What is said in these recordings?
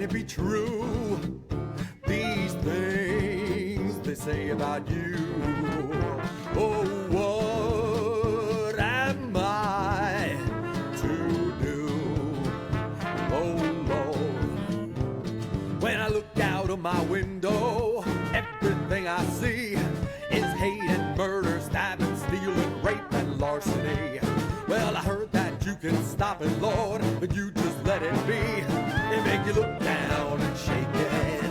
it be true? These things they say about you. Oh, what am I to do? Oh, Lord. When I look out of my window, everything I see is hate and murder, stabbing, stealing, rape, and larceny. Well, I heard that you can stop it, Lord, but you just let it be. It make you look down and shake your head.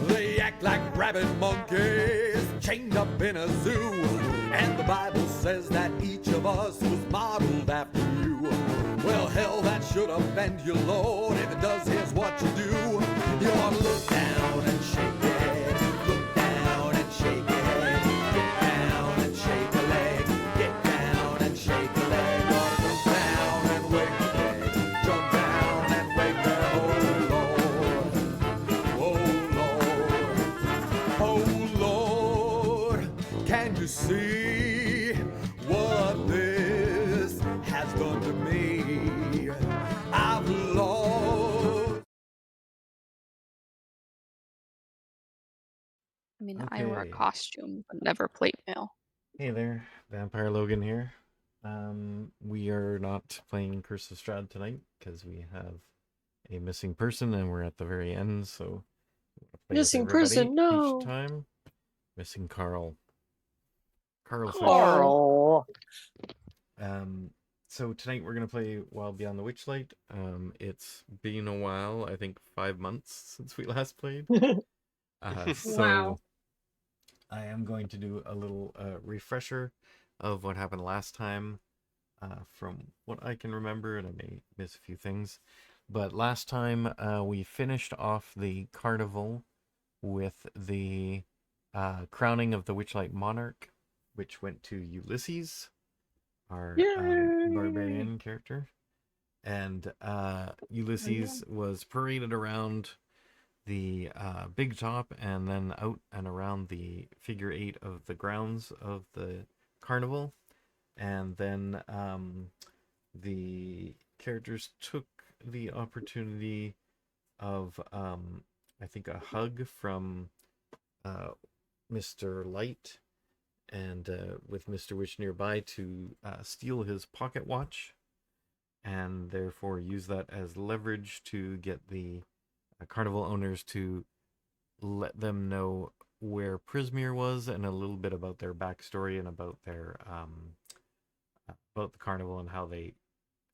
They act like rabid monkeys chained up in a zoo, and the Bible says that each of us was modeled after you. Well, hell, that should offend you, Lord. If it does, here's what you do. You ought to look down and shake your head. Look down and shake your head. Get down and shake a leg. Get down and shake a leg. You ought to look down and wake the dead. Jump down and wake them. Oh, Lord. Oh, Lord. Can you see what this has done to me? I've lost. I mean, I wear a Okay. costume, but never plate mail. Hey there, Vampire Logan here. We are not playing Curse of Strahd tonight because we have a missing person and we're at the very end, so we'll play with Missing everybody person, no. each time. Missing Carl. Carl. So tonight we're gonna play Wild Beyond the Witchlight. It's been a while, I think 5 months since we last played. So Wow. I am going to do a little refresher of what happened last time, from what I can remember, and I may miss a few things. But last time we finished off the carnival with the crowning of the Witchlight Monarch, which went to Ulysses, our barbarian character. And Ulysses was paraded around the big top and then out and around the figure 8 of the grounds of the carnival. And then the characters took the opportunity of I think a hug from Mr. Light, and with Mr. Witch nearby, to steal his pocket watch, and therefore use that as leverage to get the carnival owners to let them know where Prismeer was and a little bit about their backstory and about their about the carnival and how they,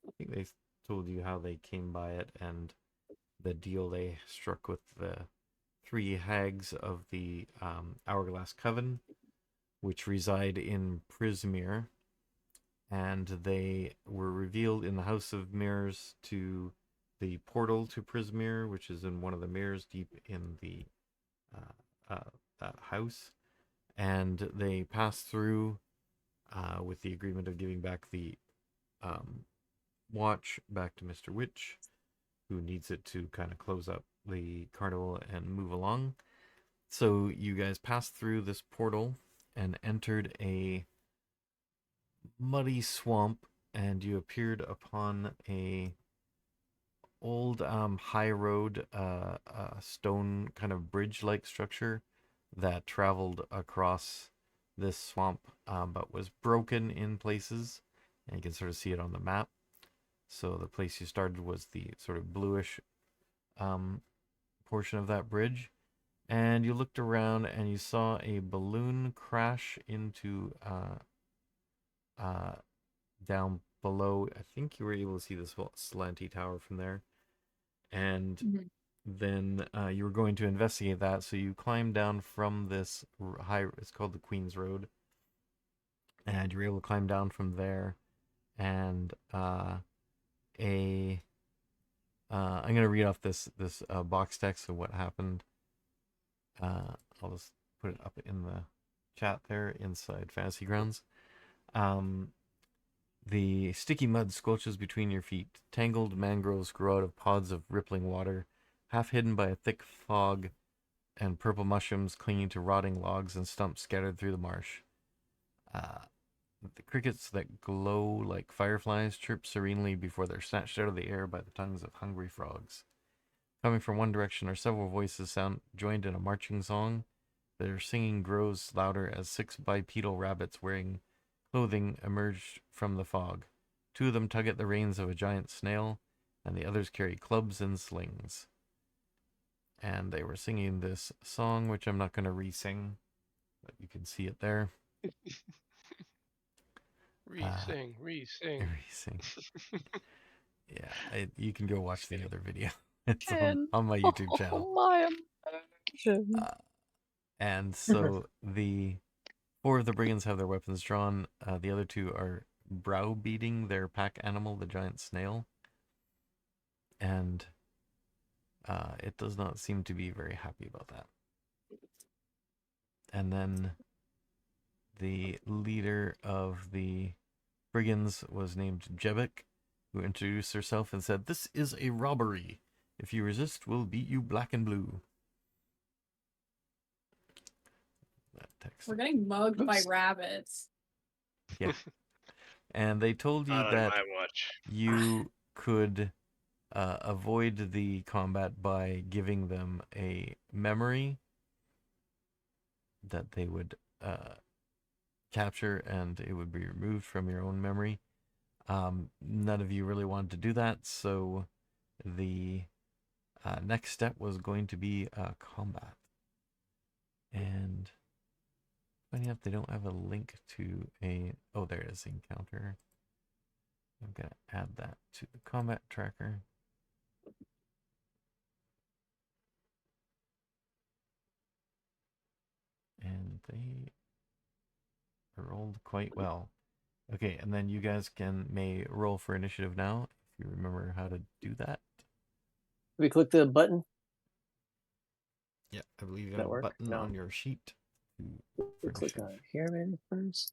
I think they told you how they came by it and the deal they struck with the 3 hags of the Hourglass Coven, which reside in Prismeer, and they were revealed in the House of Mirrors to the portal to Prismeer, which is in one of the mirrors deep in the that house, and they pass through with the agreement of giving back the watch back to Mr. Witch, who needs it to kind of close up the carnival and move along. So you guys passed through this portal and entered a muddy swamp, and you appeared upon a old high road, stone kind of bridge-like structure that traveled across this swamp, but was broken in places, and you can sort of see it on the map. So the place you started was the sort of bluish portion of that bridge, and you looked around and you saw a balloon crash into down below. I think you were able to see this slanty tower from there, and then you were going to investigate that, so you climbed down from this high, it's called the Queen's Road, and you were able to climb down from there, and I'm going to read off this box text of what happened. I'll just put it up in the chat there inside Fantasy Grounds. The sticky mud squelches between your feet. Tangled mangroves grow out of pods of rippling water, half hidden by a thick fog, and purple mushrooms clinging to rotting logs and stumps scattered through the marsh. The crickets that glow like fireflies chirp serenely before they're snatched out of the air by the tongues of hungry frogs. Coming from one direction are several voices joined in a marching song. Their singing grows louder as 6 bipedal rabbits wearing clothing emerge from the fog. 2 of them tug at the reins of a giant snail, and the others carry clubs and slings. And they were singing this song, which I'm not going to re-sing, but you can see it there. Re-sing. Re-sing. Yeah, you can go watch the other video. It's Ken. on my YouTube channel. Oh my emotion. And so the 4 of the brigands have their weapons drawn. The other 2 are browbeating their pack animal, the giant snail. And it does not seem to be very happy about that. And then the leader of the brigands was named Jebek, who introduced herself and said, "This is a robbery. If you resist, we'll beat you black and blue." That text. We're getting mugged by rabbits. Yeah. And they told you Not on that my watch. you could avoid the combat by giving them a memory that they would capture, and it would be removed from your own memory. None of you really wanted to do that, so the next step was going to be combat. And funny enough, they don't have a link to a... Oh, there it is, encounter. I'm going to add that to the combat tracker. And they rolled quite well. Okay, and then you guys may roll for initiative now, if you remember how to do that. We click the button. Yeah, I believe you That got a work? button No. on your sheet. We click on here man first.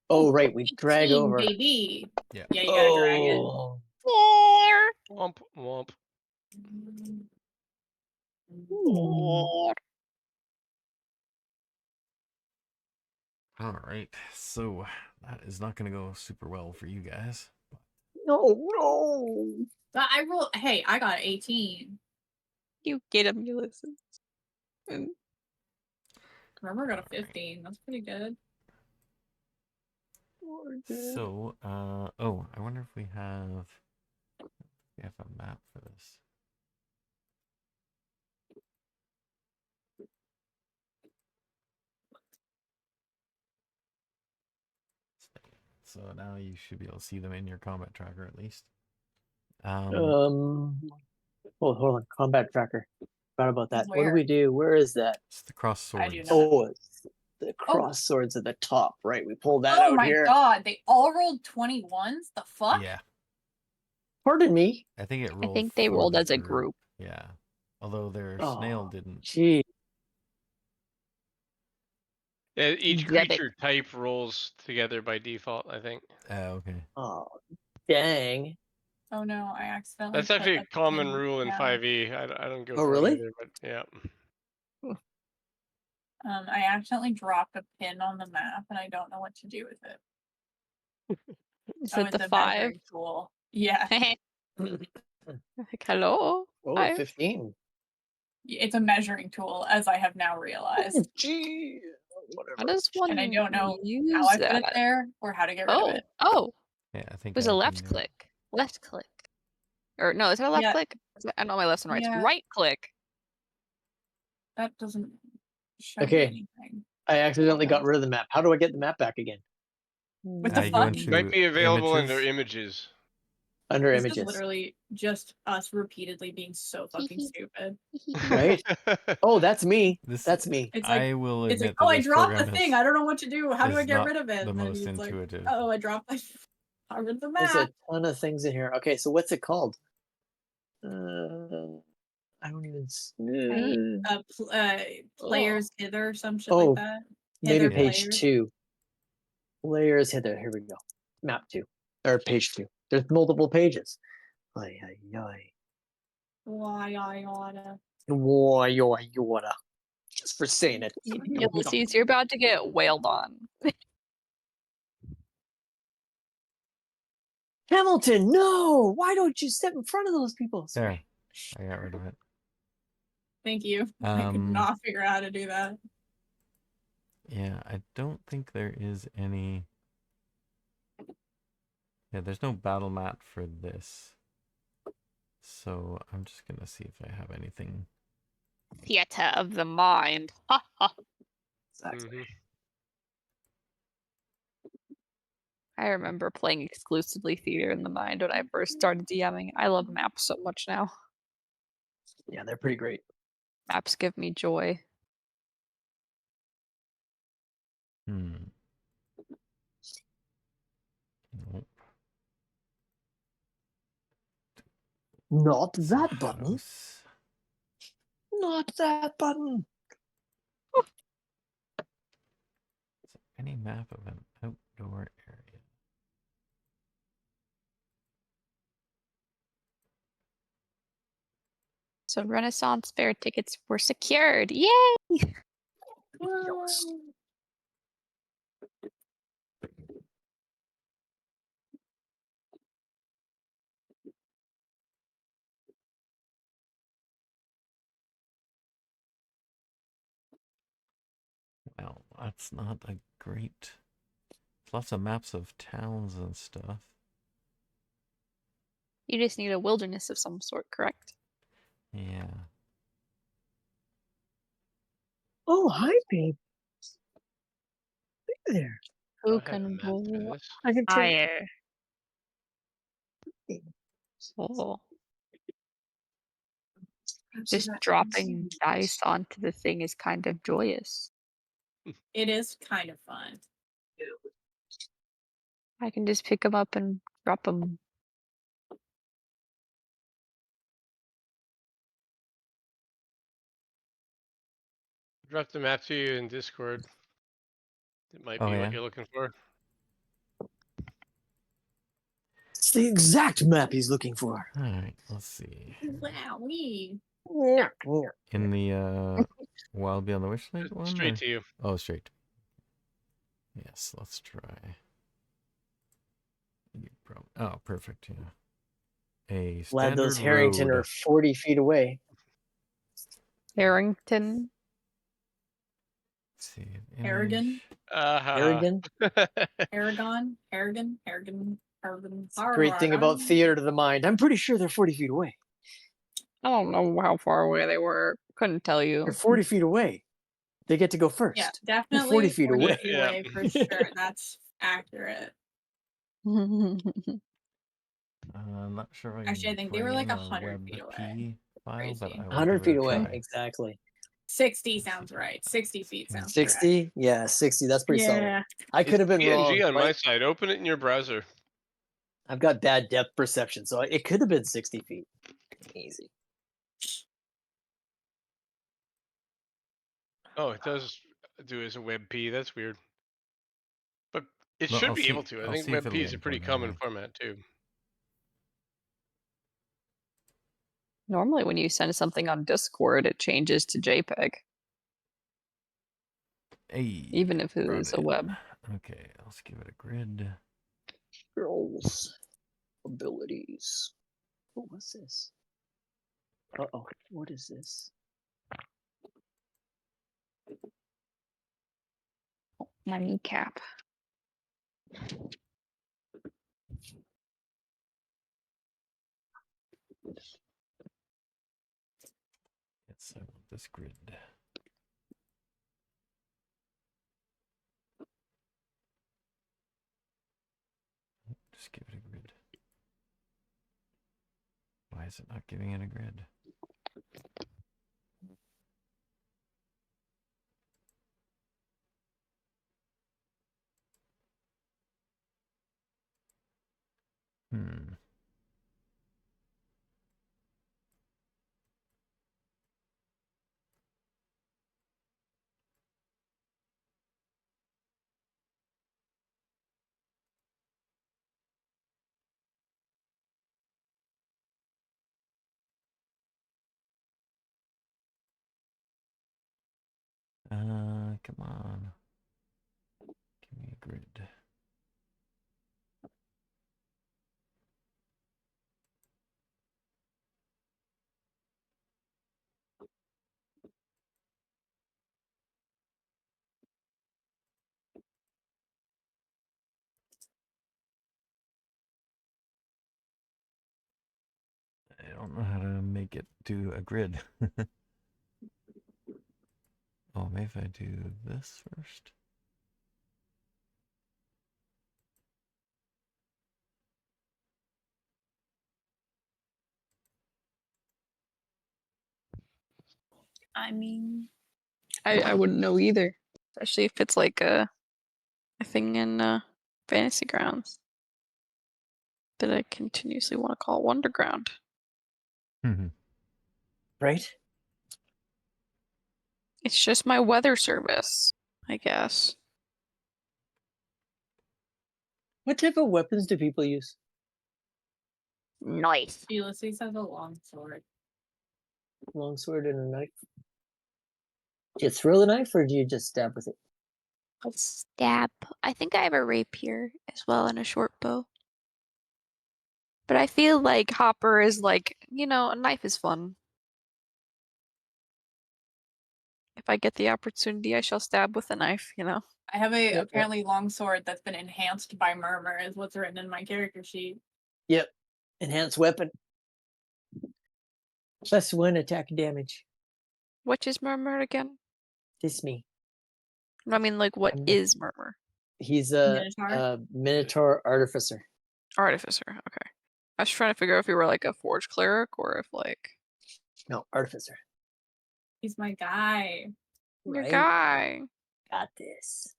Oh, right, we drag 18, over. baby. Yeah. Yeah, you gotta drag it. Oh. 4. Womp womp. All right, so that is not going to go super well for you guys. No. But I rolled. Hey, I got 18. You get him, Ulysses. Remember, I got a 15. That's pretty good. So, oh, I wonder if we have a map for this. So now you should be able to see them in your combat tracker at least. Hold on. Combat tracker. Forgot about that. What do Where? we do? Where is that? It's the cross I do swords. not. Oh, it's the cross swords at the top, right? We pull that Oh out my here. god, they all rolled 21s? The fuck? Yeah, Pardon me. I think it rolled. I think they for rolled the as a group. Yeah, although their Oh, snail didn't. Gee. Yeah, each Yeah, creature type rolls together by default, I think. Okay. Oh, dang. Oh no, I accidentally. That's put actually a common pin rule in down. 5e. I don't go Oh, for really? it either, but yeah. I accidentally dropped a pin on the map and I don't know what to do with it. Is Oh, it it's the a 5? measuring tool. Yeah. Like, hello? Oh, 5? 15. It's a measuring tool, as I have now realized. Gee. How Whatever. does one And I don't know use how I put it that? there or how to get rid of it. Oh, Yeah, I think it was I a do left know. click. Left click. Or no, is it a left Yeah. click? I know my left and right. Yeah. Right click. That doesn't show Okay. me anything. I accidentally got Okay. rid of the map. How do I get the map back again? What the You go fuck? into Might be available images. under images. Under This images. is literally just us repeatedly being so fucking stupid. Right? Oh, that's me. This, That's me. It's like, I will it's admit like, oh, that I this dropped the program thing. I don't know what to do. How do is I get not rid of it? the And then most he's like, intuitive. oh, I dropped my. I rid the There's map. a ton of things in here. Okay, so what's it called? I don't even. Players Hither, some shit Oh, like that. Maybe Hither page players. 2. Players Hither. Here we go. Map 2. Or page 2. There's multiple pages. Ay, ay, ay. Why I oughta. Why, you oughta. Just for saying it. Ulysses, you're about to get wailed on. Hamilton, no! Why don't you step in front of those people? There. I got rid of it. Thank you. I could Um, not figure out how to do that. Yeah, I don't think there is any. Yeah, there's no battle mat for this. So I'm just gonna see if I have anything. Theater of the mind. Ha ha. Exactly. Mhm. I remember playing exclusively Theater in the Mind when I first started DMing. I love maps so much now. Yeah, they're pretty great. Maps give me joy. Hmm. Nope. Not It's a that button. house. Not that button. Is there any map of an outdoor area? So Renaissance Fair tickets were secured. Yay! Jealous. Well, that's not a great. Lots of maps of towns and stuff. You just need a wilderness of some sort, correct? Yeah. Oh, hi, babe. Hey there. Who I have a can map for go this. I can tell you. higher? Oh, just dropping dice onto the thing is kind of joyous. It is kind of fun. I can just pick them up and drop them. Drop the map to you in Discord. It might Oh, be yeah? what you're looking for. It's the exact map he's looking for. All right. Let's see. Wow, we. In the Wild Beyond the Witchlight one? Straight or- to you. Oh, straight. Yes. Let's try. Oh, perfect. Yeah. A Glad standard those Harrington road. are 40 feet away. Harrington. Let's see. Aragon? Harrigan. Aragon? Aragon? Great thing about theater to the mind. I'm pretty sure they're 40 feet away. I don't know how far away they were. Couldn't tell They're you. 40 feet away. They get to go first. Yeah, They're definitely 40 feet away. Yeah. for sure. That's accurate. I'm not sure if I can Actually, I think they bring were like in a 100 feet away. WebP file, but Crazy. I will 100 give it feet a away. try. Exactly. 60 sounds right. 60 feet sounds correct. 60? Yeah, 60. That's pretty solid. Yeah. I could have been PNG wrong. on my side. Open it in your browser. I've got bad depth perception, so it could have been 60 feet. Easy. Oh, it does do as a WebP. That's weird. But it Well, should I'll be see- able to. I I'll think see if it'll WebP is a pretty import common now. format too. Normally, when you send something on Discord, it changes to JPEG, Hey, even if it brought is a in. web. Okay, let's give it a grid. Girls. Abilities. Oh, what's this? Uh-oh. What is this? My kneecap. Yes, I want this grid. Just give it a grid. Why is it not giving it a grid? Hmm. Come on. Give me a grid. I don't know how to make it do a grid. Oh, maybe if I do this first. I mean, I wouldn't know either, especially if it's like a thing in Fantasy Grounds that I continuously want to call Wonderground. Right? It's just my weather service, I guess. What type of weapons do people use? Nice. Ulysses has a long sword. Longsword and a knife. Do you throw the knife or do you just stab with it? I'll stab. I think I have a rapier as well and a short bow. But I feel like Hopper is like, a knife is fun. If I get the opportunity, I shall stab with a knife, I have a Yep. apparently long sword that's been enhanced by murmur, is what's written in my character sheet. Yep. Enhanced weapon. +1 attack damage. Which is Murmur again? This me. I mean, like, what I'm- is Murmur? He's a Minotaur? Minotaur artificer. Artificer, okay. I was trying to figure out if you were like a forge cleric or if like No, artificer. He's my guy. your Right? guy. Got this.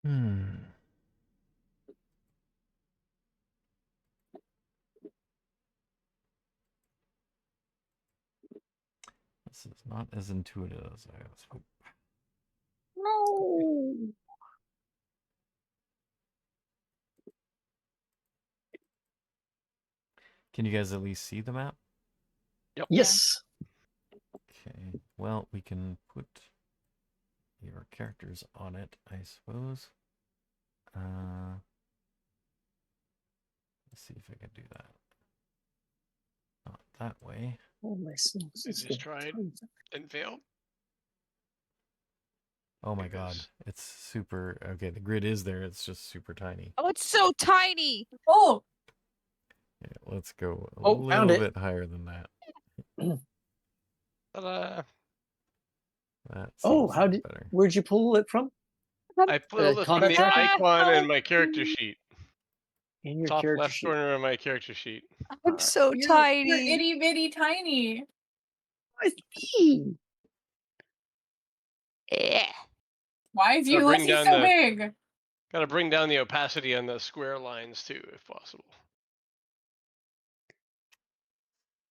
Hmm. This is not as intuitive as I was hoping. No. Can you guys at least see the map? Yes. Okay. Well, we can put your characters on it, I suppose. Let's see if I can do that. Not that way. Oh, my smokes. I just tried and failed. Oh my There it god. goes. It's super. Okay, the grid is there. It's just super tiny. Oh, it's so tiny. Oh, Yeah, let's go a Oh, found little it. bit higher than that. Ta-da. That Oh, seems how did? better. Where'd you pull it from? I pulled it from combat the tracker? icon in my character sheet. In your Top character left sheet. corner of my character sheet. I'm so you're tiny. itty bitty tiny. I see. Yeah. Why is Gotta bring Ulysses down so the- big? Gotta bring down the opacity on the square lines too, if possible.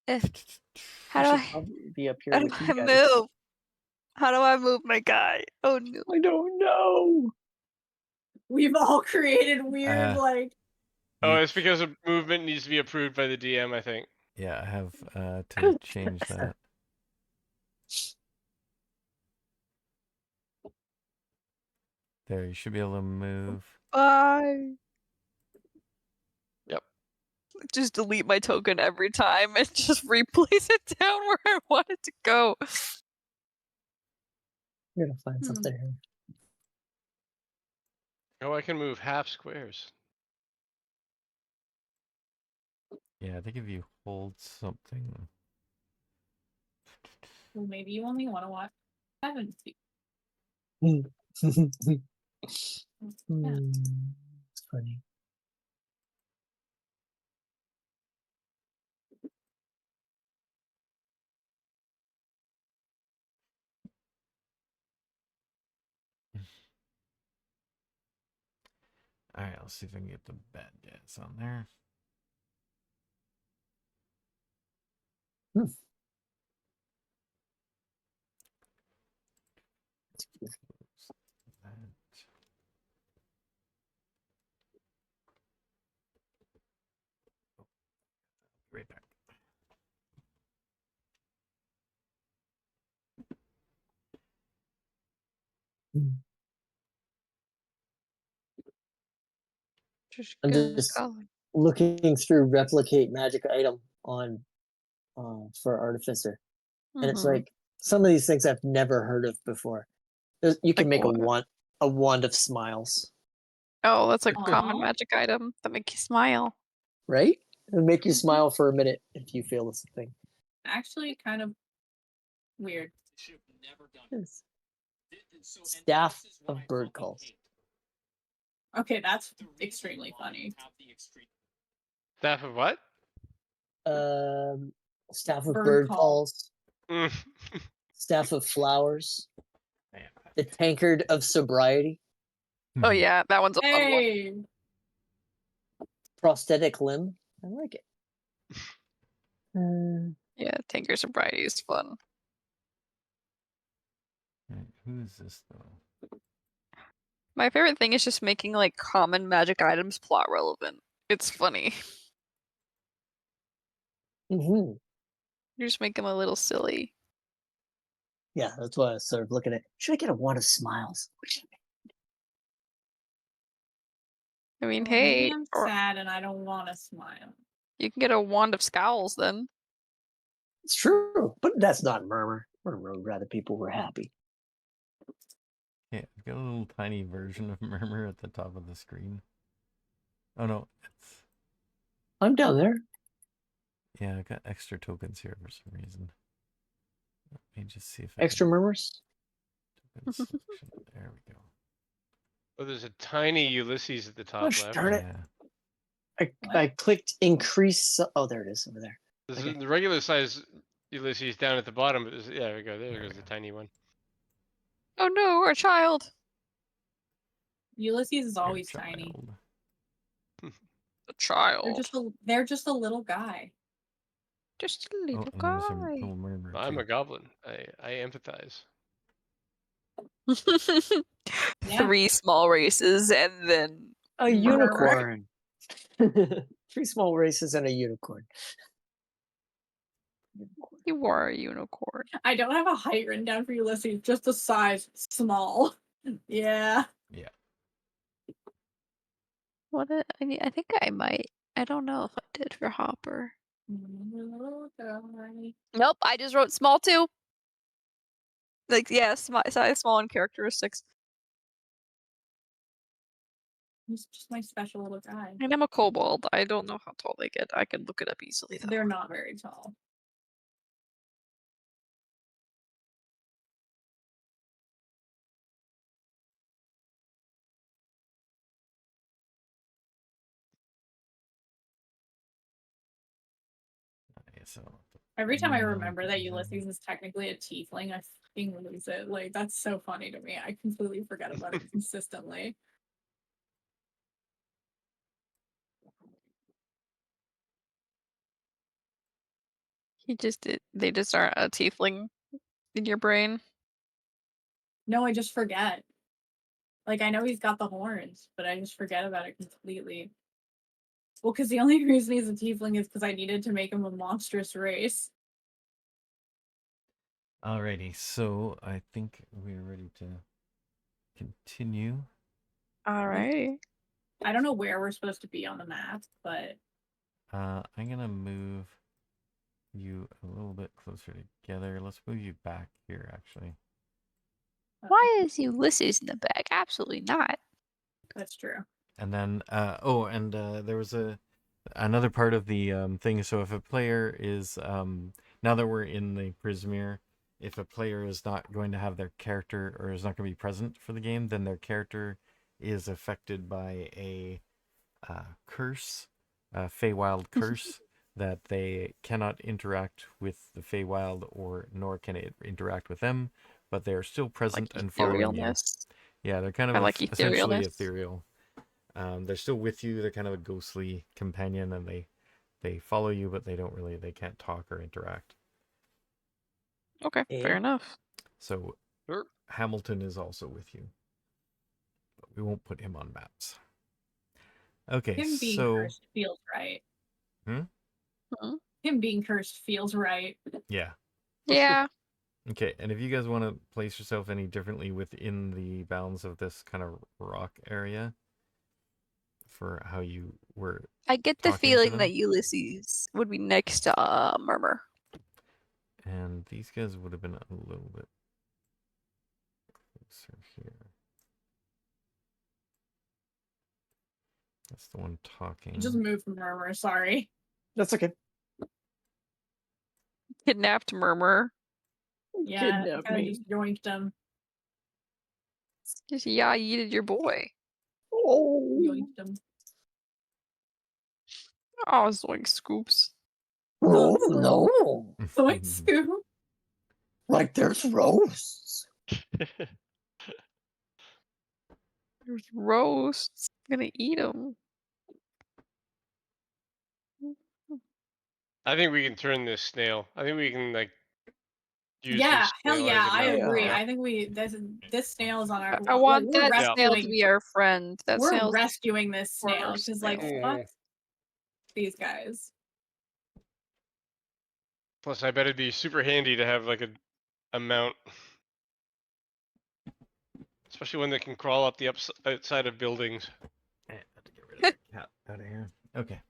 How I do should I? probably be up here How do with you I guys. move? How do I move my guy? Oh no. I don't know. We've all created weird, Oh, You- it's because a movement needs to be approved by the DM, I think. Yeah, I have to change that. There, you should be able to move. Bye. Yep. Just delete my token every time and just replace it down where I want it to go. We're gonna find something here. Oh, I can move half squares. Yeah, I think if you hold something. well, maybe you only want to watch 7 speak. It's Yeah. funny. Alright, let's see if I can get the bad guys on there. Hmm. That. Just I'm gonna just go. looking through replicate magic item on for artificer, and it's Mhm. like some of these things I've never heard of before. You can Like make what? a wand of smiles, Oh, that's a common Aw. magic item that make you smile. right? It'll make you Mhm. smile for a minute if you feel this thing. Actually, kind of weird. Yes. Staff of bird calls. Okay, that's extremely funny. Staff of what? Staff of Bird bird call. calls. Mm. Staff of flowers. Yeah. The tankard of sobriety. Oh yeah, that one's a fun one. Hey, Prosthetic limb. I like it. Yeah, Tinker Sobriety is fun. Right, who is this though? My favorite thing is just making like common magic items plot relevant. It's funny. Mm-hmm. You just make them a little silly. Yeah, that's what I was sort of looking at. Should I get a wand of smiles? I mean, well, maybe hey, I'm or sad and I don't want to smile. you can get a wand of scowls then. It's true, but that's not murmur. Murmur would rather people were happy. Yeah, I've got a little tiny version of Murmur at the top of the screen. Oh no, it's I'm down there. yeah, I got extra tokens here for some reason. Let me just see if I Extra murmurs. can selection. There we go. Oh, there's a tiny Ulysses at the top Gosh, left. darn it. Yeah. I clicked increase. Oh, there it is over there. There's Okay. the regular size Ulysses down at the bottom. But yeah, there we go. There goes the tiny one. Oh no, a child. Ulysses is Dear always tiny. child. A They're child. just a little guy. Just a Oh, little and there's a guy. little Murmur I'm too. a goblin. I empathize. Yeah. 3 small races and then A murmur. unicorn. 3 small races and a unicorn. You are a unicorn. I don't have a height written down for Ulysses, just a size small. Yeah. Yeah. What I think I might. I don't know if I did for Hopper. Nope, I just wrote small too. Like yeah, size small and characteristics. He's just my special little guy. And I'm a kobold. I don't know how tall they get. I can look it up easily though. They're not very tall. Okay, so Every time I Yeah, remember that exactly. Ulysses is technically a tiefling, I fucking lose it. Like, that's so funny to me. I completely forget about it consistently. They just aren't a tiefling in your brain. No, I just forget. Like, I know he's got the horns, but I just forget about it completely. Well, because the only reason he's a tiefling is because I needed to make him a monstrous race. Alrighty, so I think we're ready to continue. Alrighty. I don't know where we're supposed to be on the map, but I'm gonna move you a little bit closer together. Let's move you back here, actually. Why is Ulysses in the back? Absolutely not. That's true. And then, there was another part of the thing. So if a player is now that we're in the Prismeer, if a player is not going to have their character or is not going to be present for the game, then their character is affected by a curse, a Feywild curse, that they cannot interact with the Feywild or nor can it interact with them, but they are still present Like and following you. etherealness. Yeah, they're kind of I like essentially etherealness. ethereal. They're still with you. They're kind of a ghostly companion, and they follow you, but they can't talk or interact. Okay, Yeah. fair enough. So Sure. Hamilton is also with you, but we won't put him on maps. Okay, Him being so cursed feels right. Hmm? Hmm? Him being cursed feels right. yeah, Yeah. Okay, and if you guys want to place yourself any differently within the bounds of this kind of rock area for how you were I get the talking to feeling them. that Ulysses would be next to Murmur. And these guys would have been a little bit closer here. That's the one talking. Just moved from Murmur, sorry. That's okay. Kidnapped Murmur. Yeah, Kidnap kind of me. just yoinked him. Just yeah, yeeted your boy. Oh, Yoinked him. Oh, zoink scoops. oh no! Zoink scoop. Like there's roasts. There's roasts. I'm gonna eat them. I think we can turn this snail. I think we can like use Yeah, this hell snail yeah, as a I mount. agree. Yeah. I think this snail is on our. I want we're that snail to rescuing. be our friend. That We're snail's rescuing this snail first because, like, snail. fuck these guys. Plus, I bet it'd be super handy to have like a mount, especially when they can crawl up the outside of buildings. I have to get rid of the cat out of here. Okay.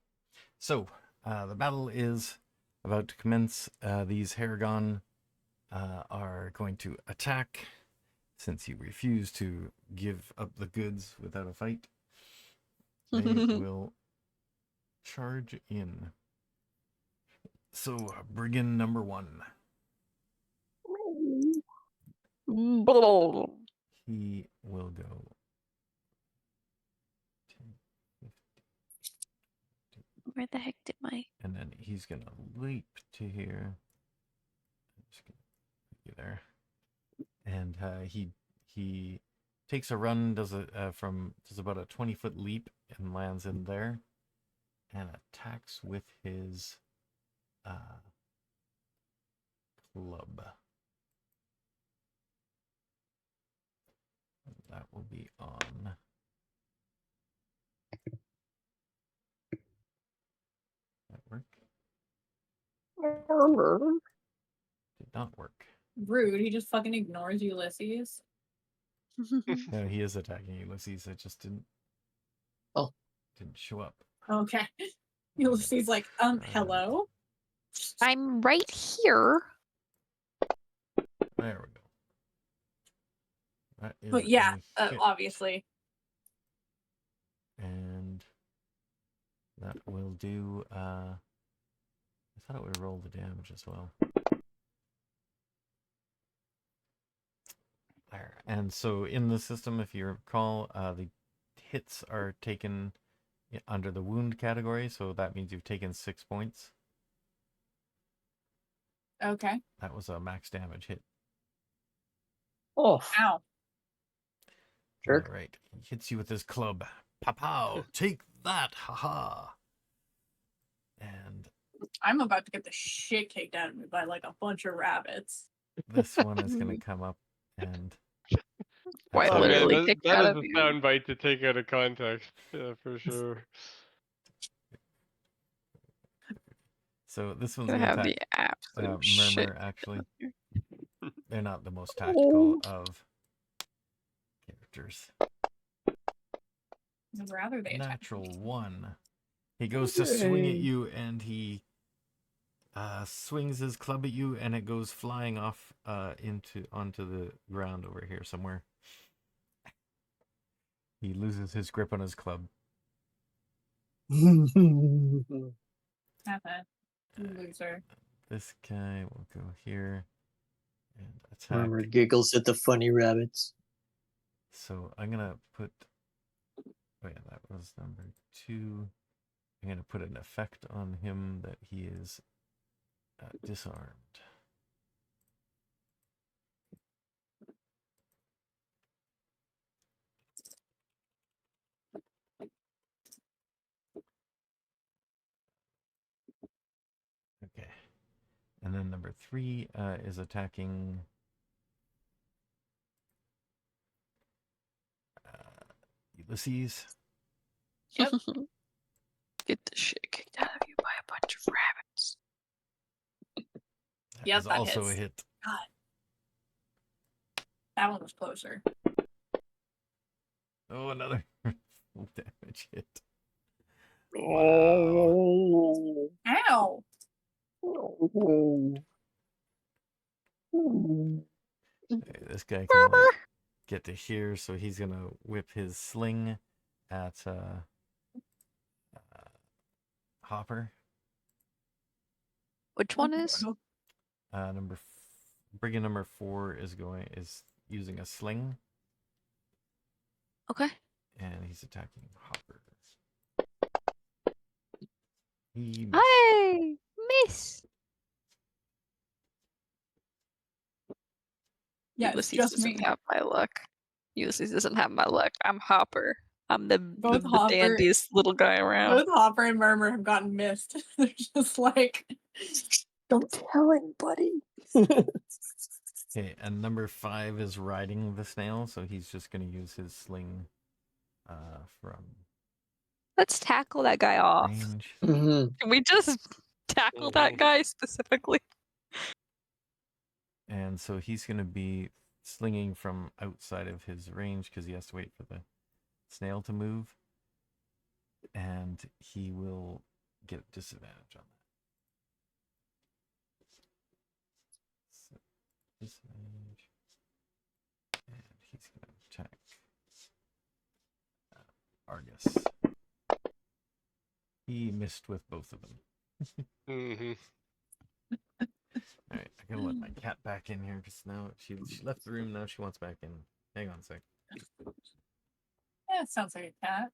So, the battle is about to commence. These Haragon are going to attack since you refuse to give up the goods without a fight. They will charge in. So, Brigand number 1. He will go 10, 15, Where the heck did my... and then he's going to leap to here. I'm just going to put you there. And he takes a run, does about a 20-foot leap and lands in there, and attacks with his club. That will be on. That work? Did not work. Rude. He just fucking ignores Ulysses. No, he is attacking Ulysses. It just didn't. Oh. Didn't show up. Okay. Ulysses like, hello? I'm right here. There we go. That is But yeah, a hit. obviously. And that will do. I thought it would roll the damage as well. There. And so in the system, if you recall, the hits are taken under the wound category, so that means you've taken 6 points. Okay. That was a max damage hit. Oh, Ow. jerk. All right. He hits you with his club. Pow! Take that! Haha! And I'm about to get the shit kicked out of me by like a bunch of rabbits. this one is going to come up and Why attack. literally man, kicked that out is of a you. sound bite to take out of context, yeah, for sure. So this one's Gonna going to have attack the absolute shit. Murmur, actually. They're not the most tactical of characters. I'd rather they attack Natural me. 1. He goes to swing at Yay. you, and he swings his club at you, and it goes flying off onto the ground over here somewhere. He loses his grip on his club. Have that. You loser. This guy will go here and attack. Murmur giggles at the funny rabbits. So I'm gonna put. Oh yeah, that was number 2. I'm gonna put an effect on him that he is disarmed. Okay. And then number 3 is attacking Ulysses. Yep. Get the shit kicked out of you by a bunch of rabbits. That Yep, is that also a hits. hit. God. That one was closer. Oh, another full damage hit. Wow. Oh. Ow! Okay, this guy can only get to here, so he's gonna whip his sling at Hopper. Which one is? Brigand number 4 is using a sling, Okay. and he's attacking Hopper. He missed. Hey, miss. Yeah, it's Ulysses just doesn't me. have my luck. Ulysses doesn't have my luck. I'm Hopper. I'm the Hopper- dandiest little guy around. Both Hopper and Murmur have gotten missed. They're just like, Don't tell anybody. Okay, and number 5 is riding the snail, so he's just gonna use his sling from Let's tackle that guy off. range. Mhm. Can we just tackle that guy specifically? And so he's going to be slinging from outside of his range because he has to wait for the snail to move. And he will get disadvantage on that. So, disadvantage. And he's going to attack Argus. He missed with both of them. Mm-hmm. All right, I gotta let my cat back in here because now she left the room. Now she wants back in. Hang on a sec. yeah, it sounds like a cat.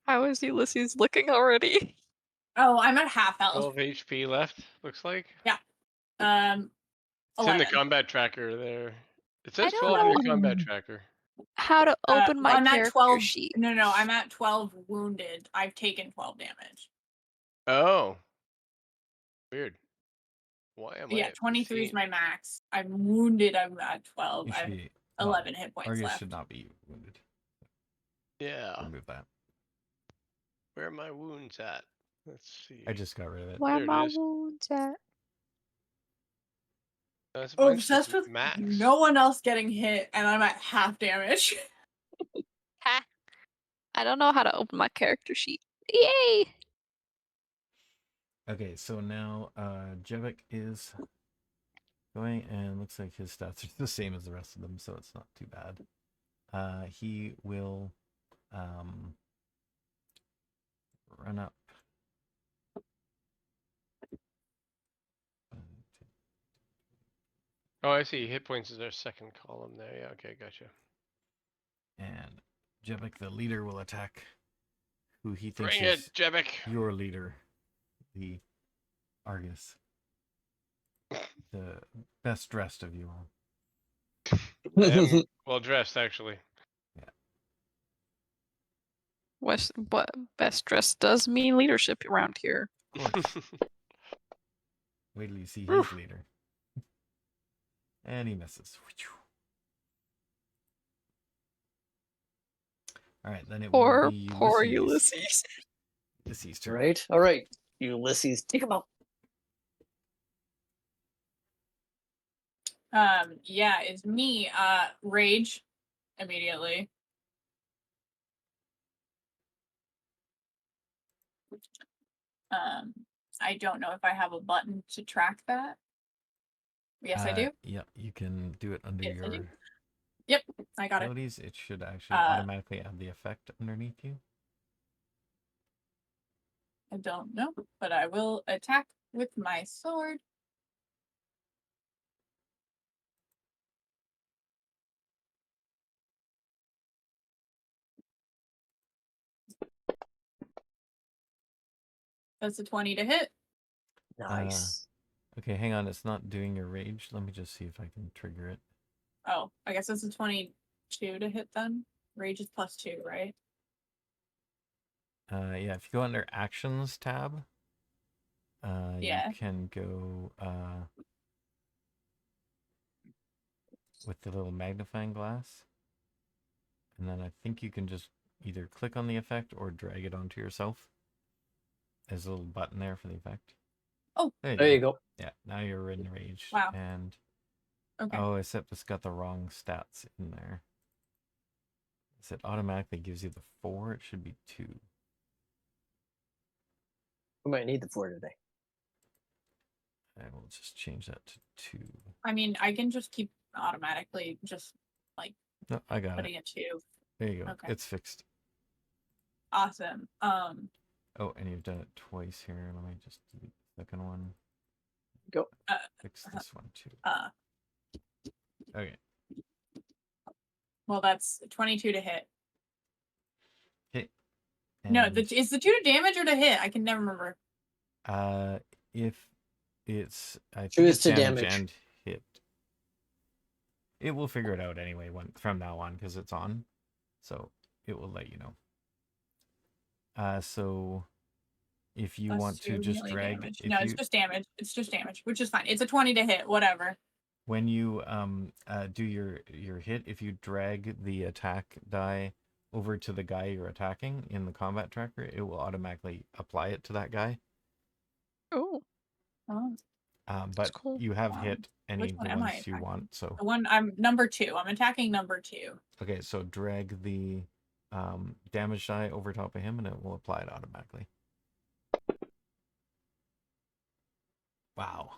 How is Ulysses looking already? Oh, I'm at half health. 12 HP left, looks like. Um, It's in the 11. combat tracker there. It says don't 12 in your know. combat tracker. How to open my I'm at character 12. sheet? No, I'm at 12 wounded. I've taken 12 damage. Oh. Weird. Why am I Yeah, at 23 is 15? my max. I'm wounded. I'm at 12. You I have should be 11 hit points Argus left. should not be wounded. Yeah. Remove that. Where are my wounds at? Let's see. I just got rid of it. Where There it my is. wounds at? Mine's just Obsessed with max. no one else getting hit, and I'm at half damage. Ha! I don't know how to open my character sheet. Yay! Okay, so now Jevik is going, and looks like his stats are the same as the rest of them, so it's not too bad. He will run up. Oh, I see. Hit points is our second column there. Yeah, okay, gotcha. And Jevik, the leader, will attack who he thinks Bring is it, Jevik. your leader, the Argus. The best dressed of you all. I am well dressed, actually. What best dress does mean leadership around here. Of course. Wait till you see his leader. And he misses. All right, then it will be Poor Ulysses. Ulysses. Ulysses' turn. Right? All right. Ulysses, take him out. Yeah, it's me. Rage immediately. I don't know if I have a button to track that. Yes, I do. Yep, you can do it under Yes, I do. your Yep, I got it. abilities. It should actually automatically add the effect underneath you. I don't know, but I will attack with my sword. That's a 20 to hit. Nice. Okay, hang on. It's not doing your rage. Let me just see if I can trigger it. Oh, I guess that's a 22 to hit then. Rage is +2, right? Yeah, if you go under Actions tab, Yeah. you can go with the little magnifying glass. And then I think you can just either click on the effect or drag it onto yourself. there's a little button there for the effect. Oh. There you go. Yeah, now you're enraged. Wow. And Okay. oh, except it's got the wrong stats in there. It automatically gives you the 4. It should be 2. We might need the 4 today. I will just change that to 2. I mean, I can just keep automatically just like No, I got putting it. it 2. There you go. Okay. It's fixed. Awesome. Oh, and you've done it twice here. Let me just delete the second one. Go. Fix this one too. Okay. Well, that's 22 to hit. Okay. No, And, is the 2 to damage or to hit? I can never remember. if it's I think Choose it's to damage damage. and hit. It will figure it out anyway from now on because it's on, so it will let you know. So if you Plus want to 2 just melee drag, damage. if No, you it's just damage. It's just damage, which is fine. It's a 20 to hit. Whatever. when you do your hit, if you drag the attack die over to the guy you're attacking in the combat tracker, it will automatically apply it to that guy. Oh, Oh, But cool. you have Wow. hit any Which of the one am I ones you attacking? want. So the one I'm number 2. I'm attacking number 2. okay, so drag the damage die over top of him, and it will apply it automatically. Wow,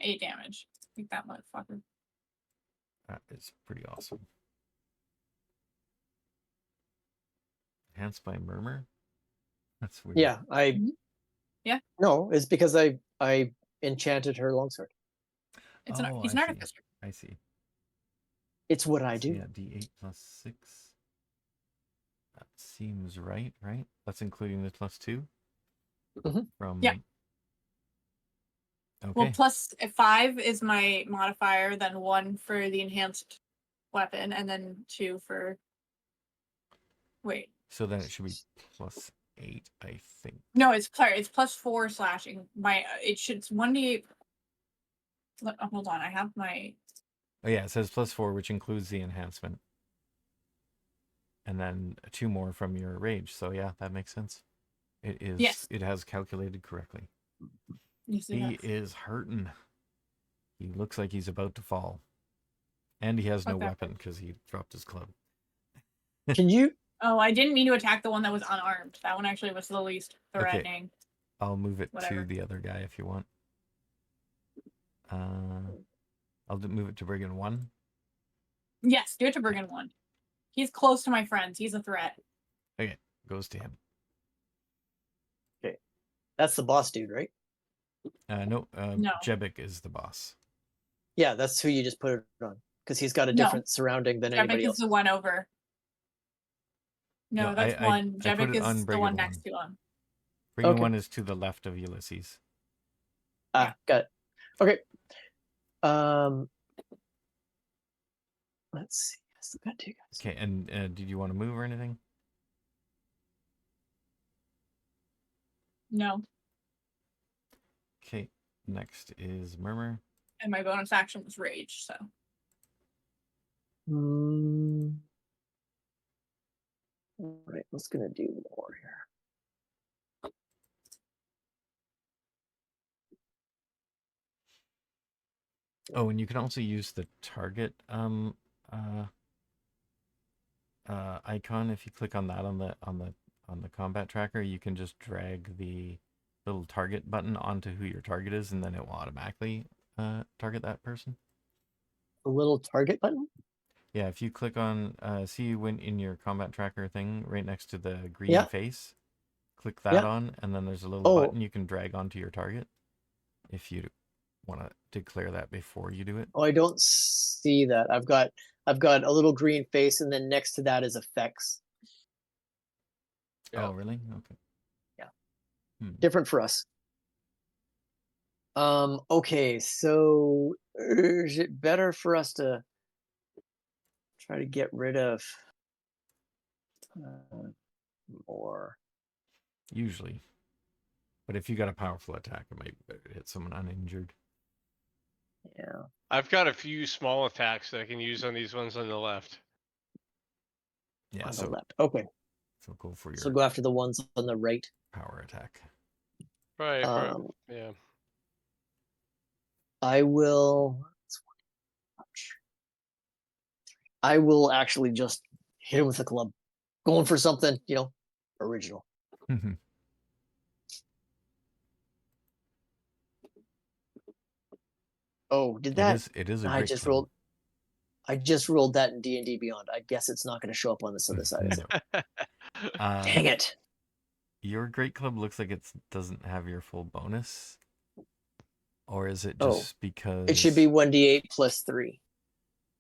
8 damage. Take that motherfucker. that is pretty awesome. Enhanced by murmur. That's weird. Yeah, no, it's because I enchanted her longsword. It's Oh, he's I an see. artificer. I see. It's what I So do. yeah, D8 plus 6. That seems right, right? That's including the plus 2 Mhm. from. Yeah. Okay. Well, plus 5 is my modifier, then 1 for the enhanced weapon, and then 2 for. Wait. So then it should be plus 8, I think. No, it's sorry. It's plus 4 slashing. It should 1d8. Hold on. I have my. Oh yeah, it says plus 4, which includes the enhancement, and then 2 more from your rage. So yeah, that makes sense. It is. Yes. It has calculated correctly. Yes, it He does. is hurting. He looks like he's about to fall, and he has no Okay. weapon because he dropped his club. Can you? Oh, I didn't mean to attack the one that was unarmed. That one actually was the least threatening. I'll move it Whatever. to the other guy if you want. I'll move it to Brigand 1. Yes, do it to Brigand 1. He's close to my friends. He's a threat. Okay, goes to him. That's the boss dude, right? No. No. Jebik is the boss. Yeah, that's who you just put it on because he's got a No. different surrounding than Jebik anybody is else. the one over. No, No, that's one. I put Jebik it on is the Brigand one 1. next to him. Brigand Okay. 1 is to the left of Ulysses. Ah, got it. Okay. Let's see. I still got 2 guys. Okay, and did you want to move or anything? No. Okay, next is Murmur. And my bonus action was rage, so. All right, what's gonna do more here? Oh, and you can also use the target icon. If you click on that on the combat tracker, you can just drag the little target button onto who your target is, and then it will automatically target that person. The little target button? Yeah, if you click on see when in your combat tracker thing right next to the green Yeah. face, click that Yeah. on, and then there's a little Oh. button you can drag onto your target if you want to declare that before you do it. Oh, I don't see that. I've got a little green face, and then next to that is effects. Yeah. Oh, really? Okay. Yeah. Hmm. Different for us. Okay, so is it better for us to try to get rid of more? Usually. But if you got a powerful attack, it might be better to hit someone uninjured. Yeah. I've got a few small attacks that I can use on these ones on the left. Yeah, On the so left. Okay. go for your So go after the ones on the right. power attack. Right. Um, Yeah. I will. I will actually just hit him with a club, going for something, original. Oh, did that? It is a I great just club. rolled. I just rolled that in D&D Beyond. I guess it's not going to show up on this other side. Is No. it? Dang it! Your great club looks like it doesn't have your full bonus, or is it Oh, just because it should be 1d8 plus 3.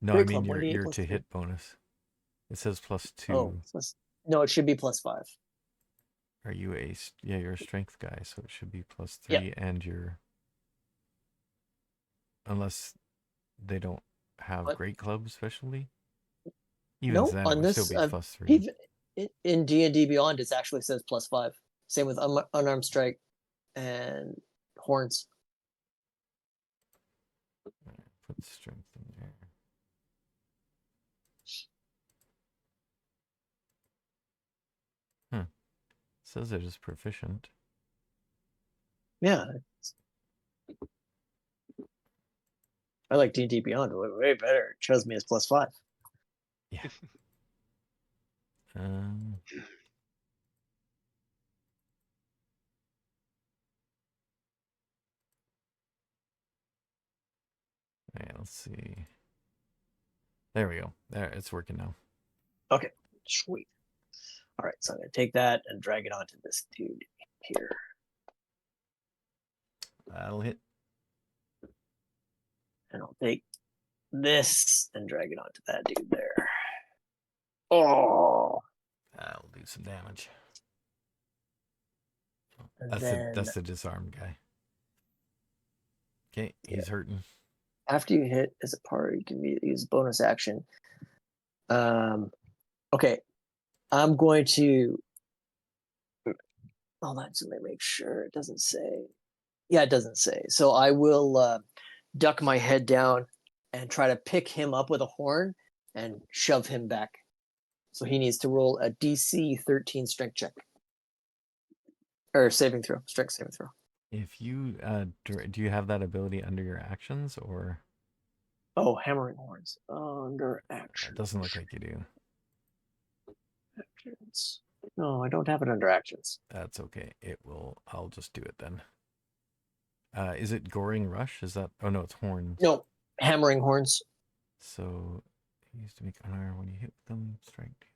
No, Great I mean club, 1d8 your plus to 3. hit bonus. It says +2. Oh, no, it should be plus 5. Are you you're a strength guy, so it should be +3, Yep. and you're unless they don't have What? great clubs specially. Even No, then, it on would still this, be +3. in D&D Beyond, it actually says plus 5. Same with unarmed strike and horns. Put strength in there. Huh. Says it is proficient. Yeah. I like D&D Beyond way better. It shows me as plus 5. Yeah. Um. Yeah, let's see. There we go. There, it's working now. Okay, sweet. All right, so I'm going to take that and drag it onto this dude here. That'll hit. And I'll take this and drag it onto that dude there. Oh. That'll do some damage. And That's the disarmed guy. Okay, he's hurting. After you hit as a party, you can use bonus action. Okay, I'm going to. Hold on, so let me make sure it doesn't say. Yeah, it doesn't say. So I will duck my head down and try to pick him up with a horn and shove him back. So he needs to roll a DC 13 strength check. Or saving throw, strength saving throw. If you do you have that ability under your actions, or Oh, hammering horns under action. it doesn't look like you do. Actions. No, I don't have it under actions. That's okay. I'll just do it then. Is it Goring Rush? Is that? Oh no, it's horns. No, hammering horns. So he used to make unarmed when you hit them. Strike.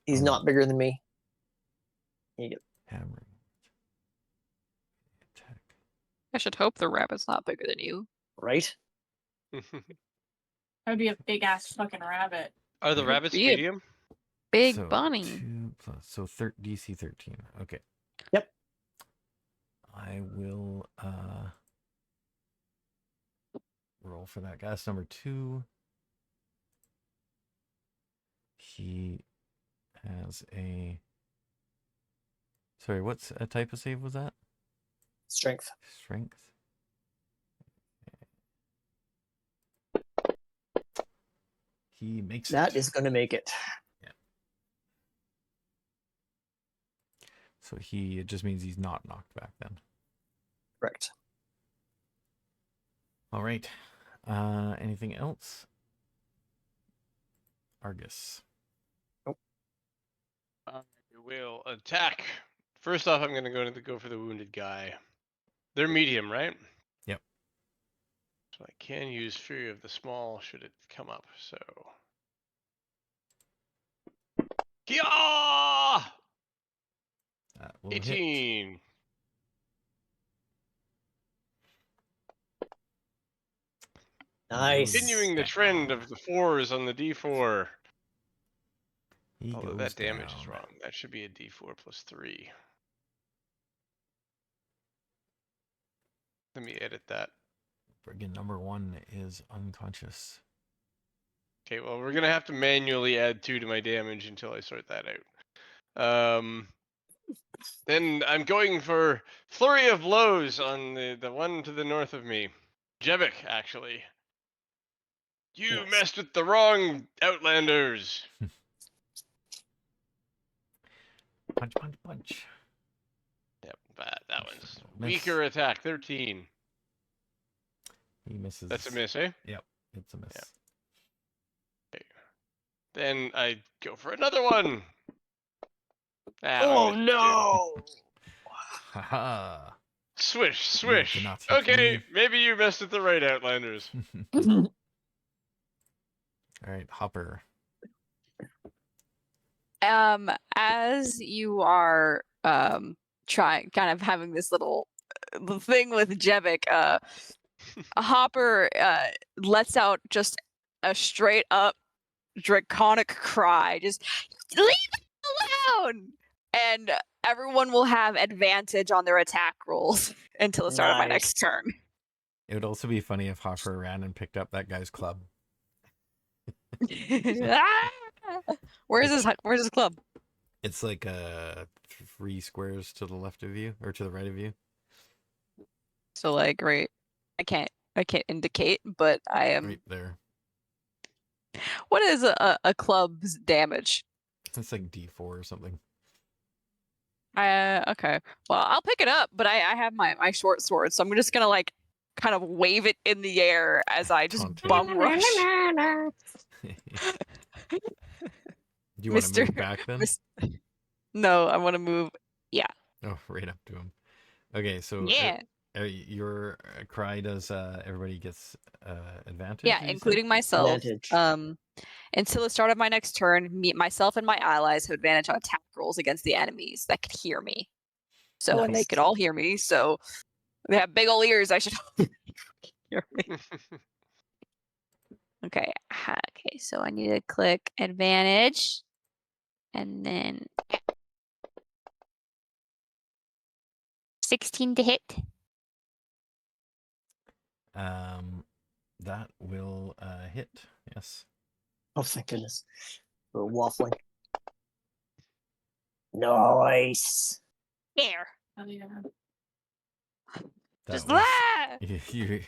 He's Oh. not bigger than me. You get Hammering. Attack. I should hope the rabbit's not bigger than you. right. That would be a big ass fucking rabbit. Are the Would rabbits be a medium? Big So, bunny. 2 plus, so DC 13. Okay. Yep. I will roll for that guy. That's number 2. He has a. Sorry, what's a type of save was that? Strength. Strength. He makes That it. is going to make it. So it just means he's not knocked back then. Correct. All right. Anything else? Argus. I will attack. First off, I'm going to go for the wounded guy. They're medium, right? Yep. So I can use Fury of the Small should it come up. So. Kia! That will hit. 18. Nice. Continuing the trend of the 4s on the D4. He Although goes that damage down. is wrong. That should be a D4 plus 3. Let me edit that. Brigand number 1 is unconscious. Okay, well, we're going to have to manually add 2 to my damage until I sort that out. Then I'm going for Flurry of Blows on the one to the north of me. Jevik, actually. You Nice. messed with the wrong Outlanders. Punch, punch, punch. Yep, that one's Miss. weaker attack, 13. He misses. That's a miss, eh? Yep, it's a miss. Yep. Then I go for another one. Ah, Oh I missed again. no! Haha. Swish, swish. cannot hit Okay, me. maybe you messed it the right, Outlanders. All right, Hopper. As you are trying kind of having this little thing with Jevik, Hopper lets out just a straight up draconic cry, just leave it alone, and everyone will have advantage on their attack rolls until the start of my next turn. It would also be funny if Hopper ran and picked up that guy's club. Ah! Where's his club? It's like 3 squares to the left of you, or to the right of you. So like right, I can't indicate, but I am. Right there. What is a club's damage? It's like D4 or something. Okay. Well, I'll pick it up, but I have my short sword, so I'm just gonna like kind of wave it in the air as I just Taunt bum rush. Do you want to Mr. move back then? No, I want to move. Yeah. Oh, right up to him. Okay, so Yeah. your cry does everybody gets advantage? Yeah, you said? including myself. Advantage. Until the start of my next turn, myself and my allies have advantage on attack rolls against the enemies that could hear me. So and they Nice. could all hear me. So they have big old ears. I should hear me. Okay. Okay. So I need to click advantage, and then 16 to hit. That will hit. Yes. Oh, thank goodness. We're waffling. Nice. There. Oh, yeah. That Just was, ah! you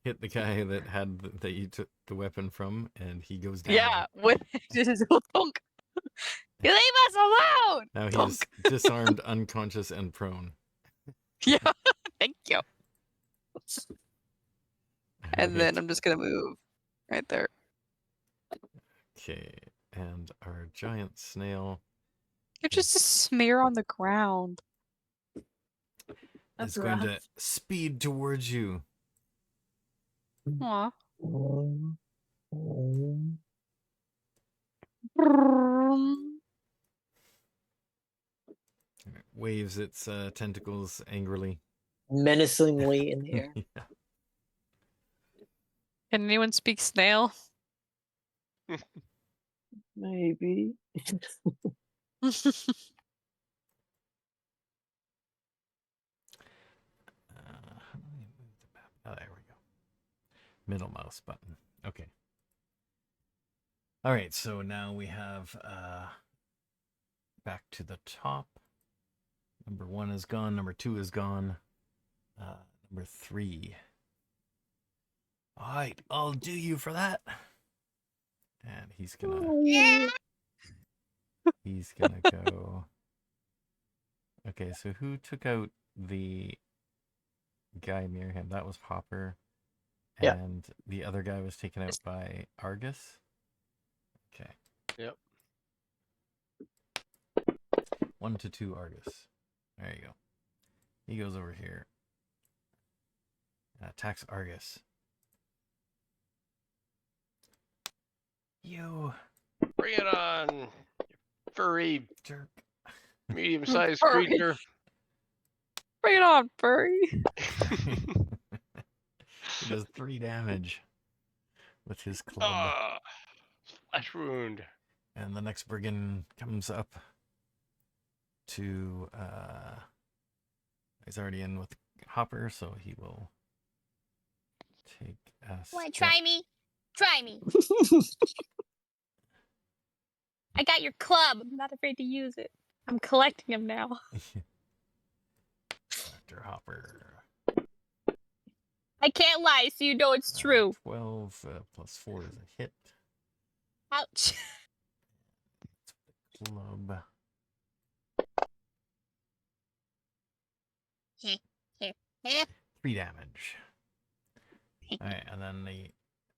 hit the guy that had that you took the weapon from, and he goes down. Yeah, with just a thunk. You leave us alone. Now he Thunk. is disarmed, unconscious, and prone. Yeah. Thank you. And Right. then I'm just gonna move right there. Okay, and our giant snail You're just a smear on the ground. That's is going to rough. speed towards you. Aw. It waves its tentacles angrily. Menacingly in the air. Yeah. Can anyone speak snail? Maybe. How do we move the map? Oh, there we go. Middle mouse button. Okay. All right, so now we have back to the top. Number 1 is gone. Number 2 is gone. Number 3. All right, I'll do you for that. And he's gonna go. Okay, so who took out the guy near him? That was Hopper. Yeah. And the other guy was taken out by Argus. Okay. Yep. 1 to 2 Argus. There you go. He goes over here. Attacks Argus. You Bring it on, you furry, jerk. medium-sized Furry. creature. Bring it on, furry. He does 3 damage with his club. Ah, flesh wound. And the next brigand comes up to he's already in with Hopper, so he will take a Wanna step. try me? Try me. I got your club. I'm not afraid to use it. I'm collecting them now. Dr. Hopper. I can't lie, so you know it's true. 12 plus 4 is a hit. Ouch. Club. 3 damage. Alright, and then the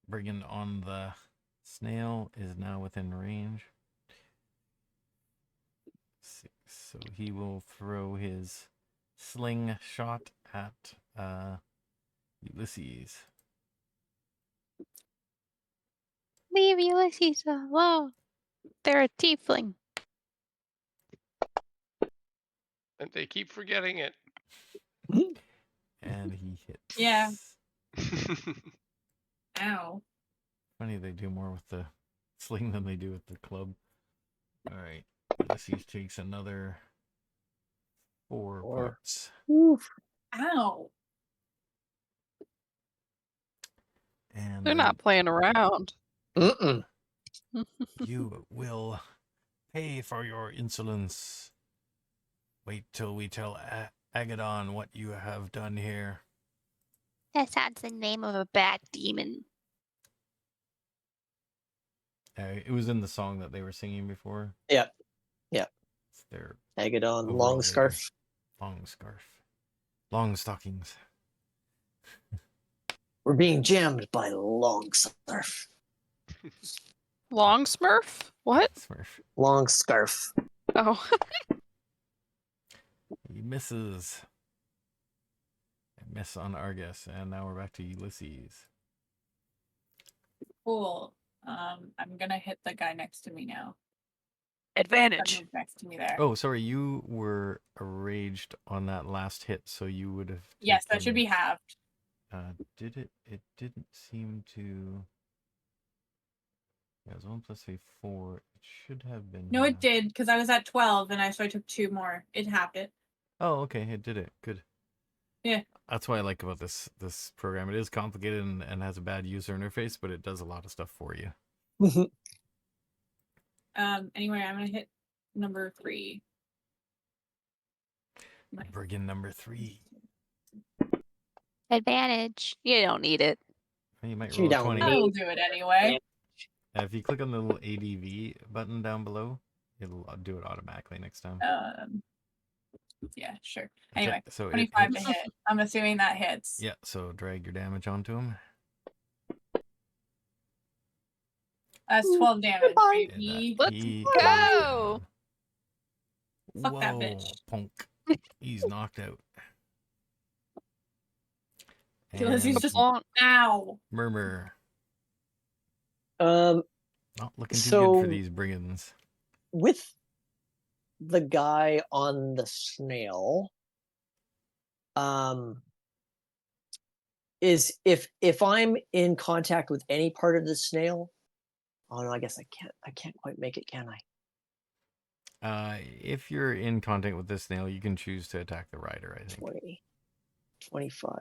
brigand on the snail is now within range. 6. So he will throw his sling shot at Ulysses. Leave Ulysses alone. They're a tiefling. And they keep forgetting it. And he hits. Yeah. Ow. Funny they do more with the sling than they do with the club. Alright. Ulysses takes another 4 points. Oof. Ow. And They're not playing around. Mm-mm. you will pay for your insolence. Wait till we tell Agadon what you have done here. That sounds the name of a bad demon. It was in the song that they were singing before. Yep. Yep. It's their Agadon, overall long leader. scarf. Long scarf. Long stockings. We're being jammed by long scarf. Long Smurf? What? Smurf. Long scarf. Oh. He misses. A miss on Argus, and now we're back to Ulysses. Cool. I'm gonna hit the guy next to me now. Advantage. That next to me there. Oh, sorry, you were raged on that last hit, so you would have. Yes, that should taken- be halved. Did it? It didn't seem to. Yeah, it was 1 plus a 4. It should have been. No, it halved. did, because I was at 12 and so I took 2 more. It halved it. Oh, okay, it did it. Good. Yeah. That's what I like about this program. It is complicated and has a bad user interface, but it does a lot of stuff for you. Anyway, I'm gonna hit number 3. Brigand number 3. Advantage. You don't need it. You might She roll a down 20. low. I will do it anyway. If you click on the little ADV button down below, it'll do it automatically next time. Yeah, sure. Okay, Anyway, so 25 hits. to hit. I'm assuming that hits. Yeah, so drag your damage onto him. That's 12 damage, Goodbye. baby. Let's he go! goes down. Fuck that Whoa, bitch. punk. He's knocked out. Ulysses And just- Bonk. Ow. Murmur. Um, Not looking too So- good for these brigands. with the guy on the snail, is if I'm in contact with any part of the snail, oh no, I guess I can't quite make it, can I? If you're in contact with this snail, you can choose to attack the rider, I think. 20, 25,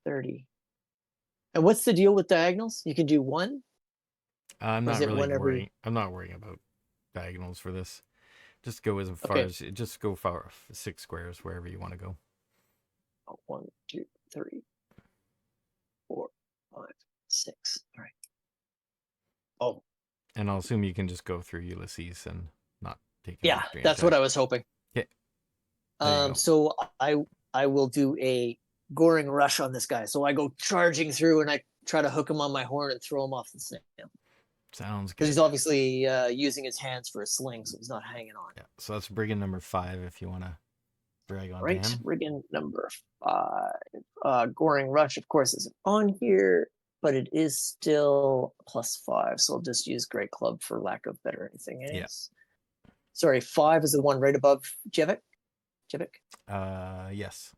30. And what's the deal with diagonals? You can do one? I'm Or is not it really whenever- worrying. I'm not worrying about diagonals for this. Just go as far Okay. as just go far 6 squares wherever you want to go. Oh, 1, 2, 3, 4, 5, 6. All right. Oh, And I'll assume you can just go through Ulysses and not take. yeah, that's what I was hoping. Okay. There you go. So I will do a goring rush on this guy. So I go charging through and I try to hook him on my horn and throw him off the snail. Sounds Because good. he's obviously using his hands for a sling, so he's not hanging on. Yeah. So that's brigand number 5 if you want to drag on Right, him. Brigand number 5. Goring rush, of course, isn't on here, but it is still +5. So I'll just use Great Club for lack of better anything else. Sorry, 5 is the one right above Jevik. Yes.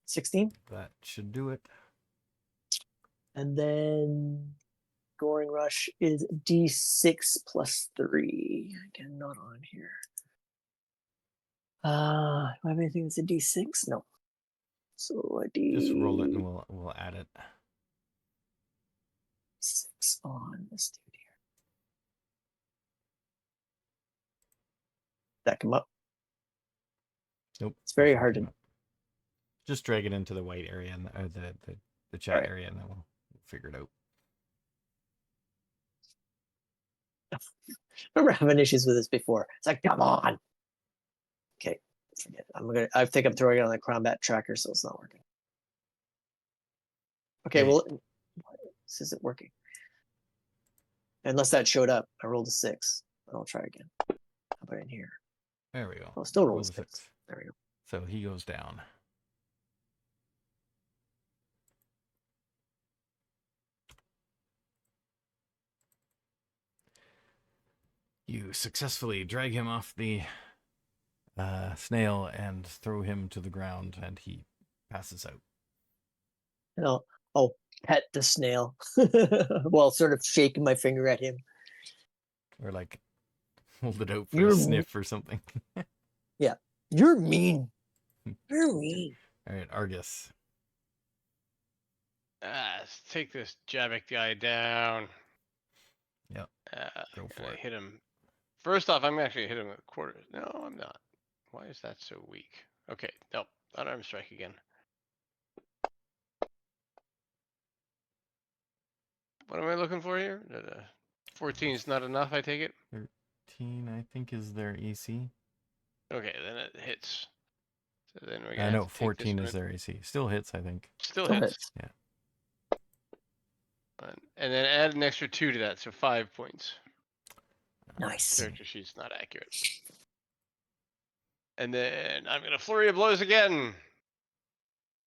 16. That should do it. And then Goring Rush is D6 +3. Again, not on here. Do I have anything that's a D6? No. So a Just roll it and we'll add it. D6 on this dude here. That come up. Nope. It's very that's not hard to. gonna- Just drag it into the white area and the chat Alright. area, and then we'll figure it out. I remember having issues with this before. It's like, come on. Okay, forget it. I think I'm throwing it on the combat tracker, so it's not working. Okay, well, this isn't working. Unless that showed up. I rolled a 6. I'll try again. How about in here? There we go. Oh, still Roll rolled the a 6. 6. There we go. So he goes down. You successfully drag him off the snail and throw him to the ground, and he passes out. And I'll pet the snail while sort of shaking my finger at him. Or like hold it out for You're a m- sniff or something. Yeah, you're mean. You're mean. All right, Argus. Let's take this Javik guy down. Yep. Go for I it. hit him. First off, I'm actually hit him with quarters. No, I'm not. Why is that so weak? Okay, nope. Unarmed strike again. What am I looking for here? 14 is not enough, I take it? 13, I think, is their AC. Okay, then it hits. So then we're I gonna know, have to take 14 this is their AC. Still hits, I think. Still Still hits. hits. And then add an extra 2 to that, so 5 points. Nice. Character sheet's not accurate. And then I'm gonna flurry of blows again.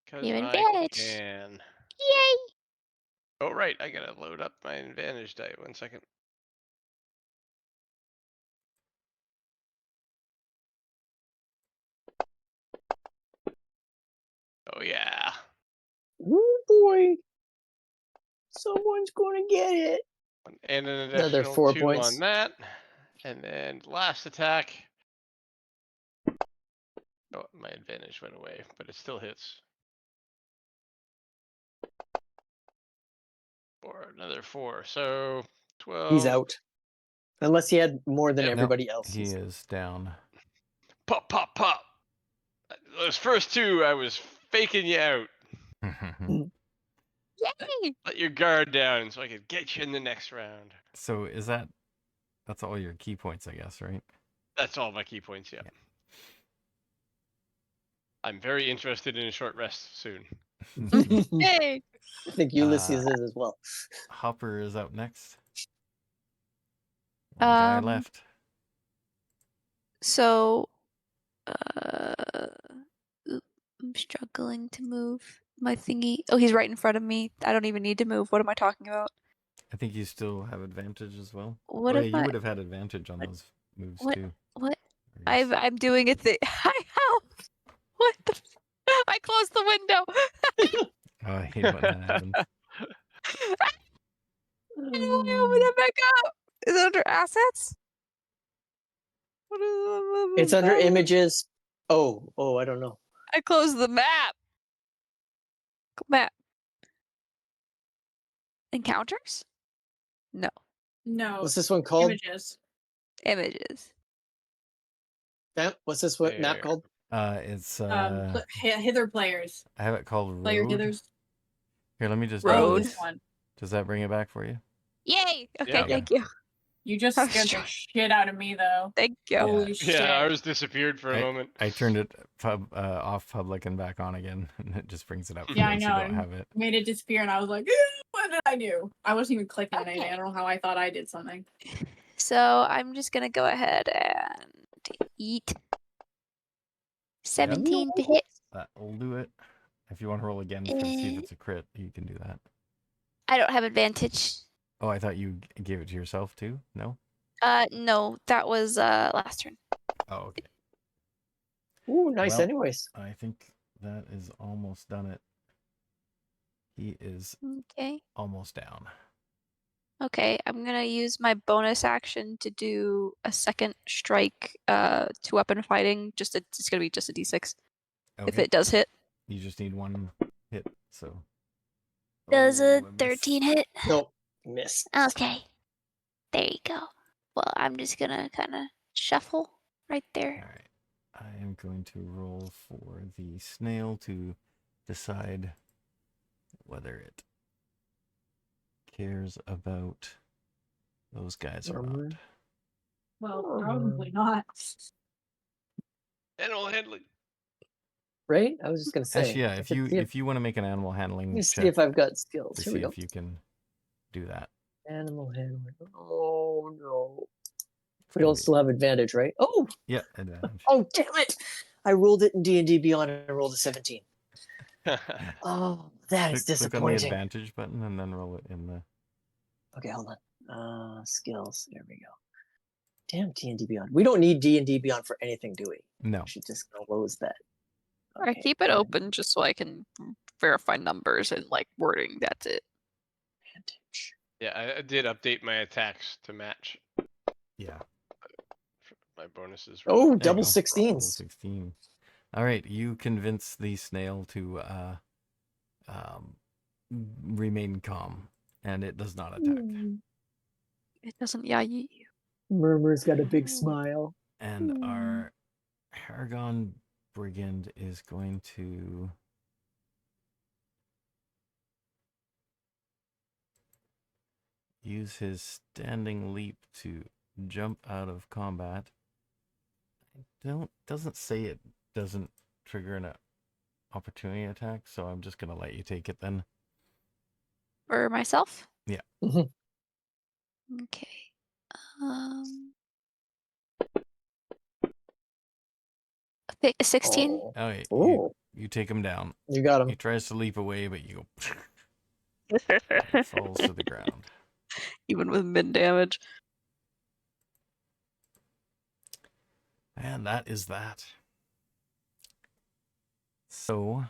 Because You I advantage. can. Yay! Oh right, I gotta load up my advantage die. 1 second. Oh yeah. Oh boy. Someone's going to get it. And an Another additional 4 2 points. on that. And then last attack. Oh, my advantage went away, but it still hits. For another 4. So 12. He's out. Unless he had more than Yep. everybody Nope, else. he is down. Pop, pop, pop. Those first 2, I was faking you out. Yay! Let your guard down so I could get you in the next round. So that's all your key points, I guess, right? That's all my key points, yeah. I'm very interested in a short rest soon. Yay! I think Ulysses is as well. Hopper is up next. One guy Um, left. So, oop, I'm struggling to move my thingy. Oh, he's right in front of me. I don't even need to move. What am I talking about? I think you still have advantage as well. What Oh, am yeah, you I? would have had advantage on those moves What? too. What? Argus. I'm doing a thing. I have. What the? I closed the window. Oh, I hate when that happens. How do I open that back up? Is it under assets? What is It's under images. Oh, I don't know. I closed the map. Map. Encounters? No. No. What's this one called? Images. Images. What's this map There. called? It's Hither players. I have it called Player Road. Hithers. Here, let me just Road. Oh, do this this. one. Does that bring it back for you? Yay! Okay, Yeah. thank you. You just I was scared the trying- shit out of me, though. Thank you. Holy shit. Yeah, ours disappeared for a moment. I turned it off public and back on again, and it just brings it up. Yeah, I once know. You don't and have it. Made it disappear, and I was like, what did I do? I wasn't even clicking on anything. I don't know how I thought I did something. So I'm just gonna go ahead and eat 17 to hit. That'll do it. If you want to roll again to see if it's a crit, you can do that. I don't have advantage. Oh, I thought you gave it to yourself too. No. No, that was last turn. Oh, okay. Ooh, nice. Well, Anyways, I think that is almost done it. He is Okay. almost down. Okay, I'm gonna use my bonus action to do a second strike, 2-weapon fighting. It's gonna be just a d6 if Okay. it does hit. You just need one hit, so. Does Oh, a I missed. 13 hit? no, miss. Okay. There you go. Well, I'm just gonna kind of shuffle right there. All right. I am going to roll for the snail to decide whether it cares about Those guys are Murmur. not. Well, probably not. Animal handling. Right? I was just gonna say. Actually, yeah. I could see If you want to make an animal Let handling me see check if I've got skills. to Here we see go. if you can do that. Animal handling. Oh no. We Gonna don't be- still have advantage, right? Oh, Yeah, advantage. oh, damn it! I rolled it in D&D Beyond and I rolled a 17. Oh, that is Click on the disappointing. advantage button and then roll it in the. Okay, hold on. Skills. There we go. Damn D&D Beyond. We don't need D&D Beyond for anything, do we? No. We should just close that. I Okay, keep it and open just so I can verify numbers and like wording. That's it. advantage. Yeah, I did update my attacks to match Yeah. my bonuses. Oh, There you double go. 16s. Double 16. All right, you convince the snail to remain calm, and it does not attack. It doesn't. Yeah, you. Murmur's got a big smile. And our Paragon Brigand is going to use his standing leap to jump out of combat. Doesn't say it doesn't trigger an opportunity attack, so I'm just gonna let you take it then. For myself. Yeah. Mhm. Okay. Um. 16. Oh, Oh, wait, oh, you take him down. you got him. He tries to leap away, but you go. He falls to the ground. Even with mid damage. And that is that. So,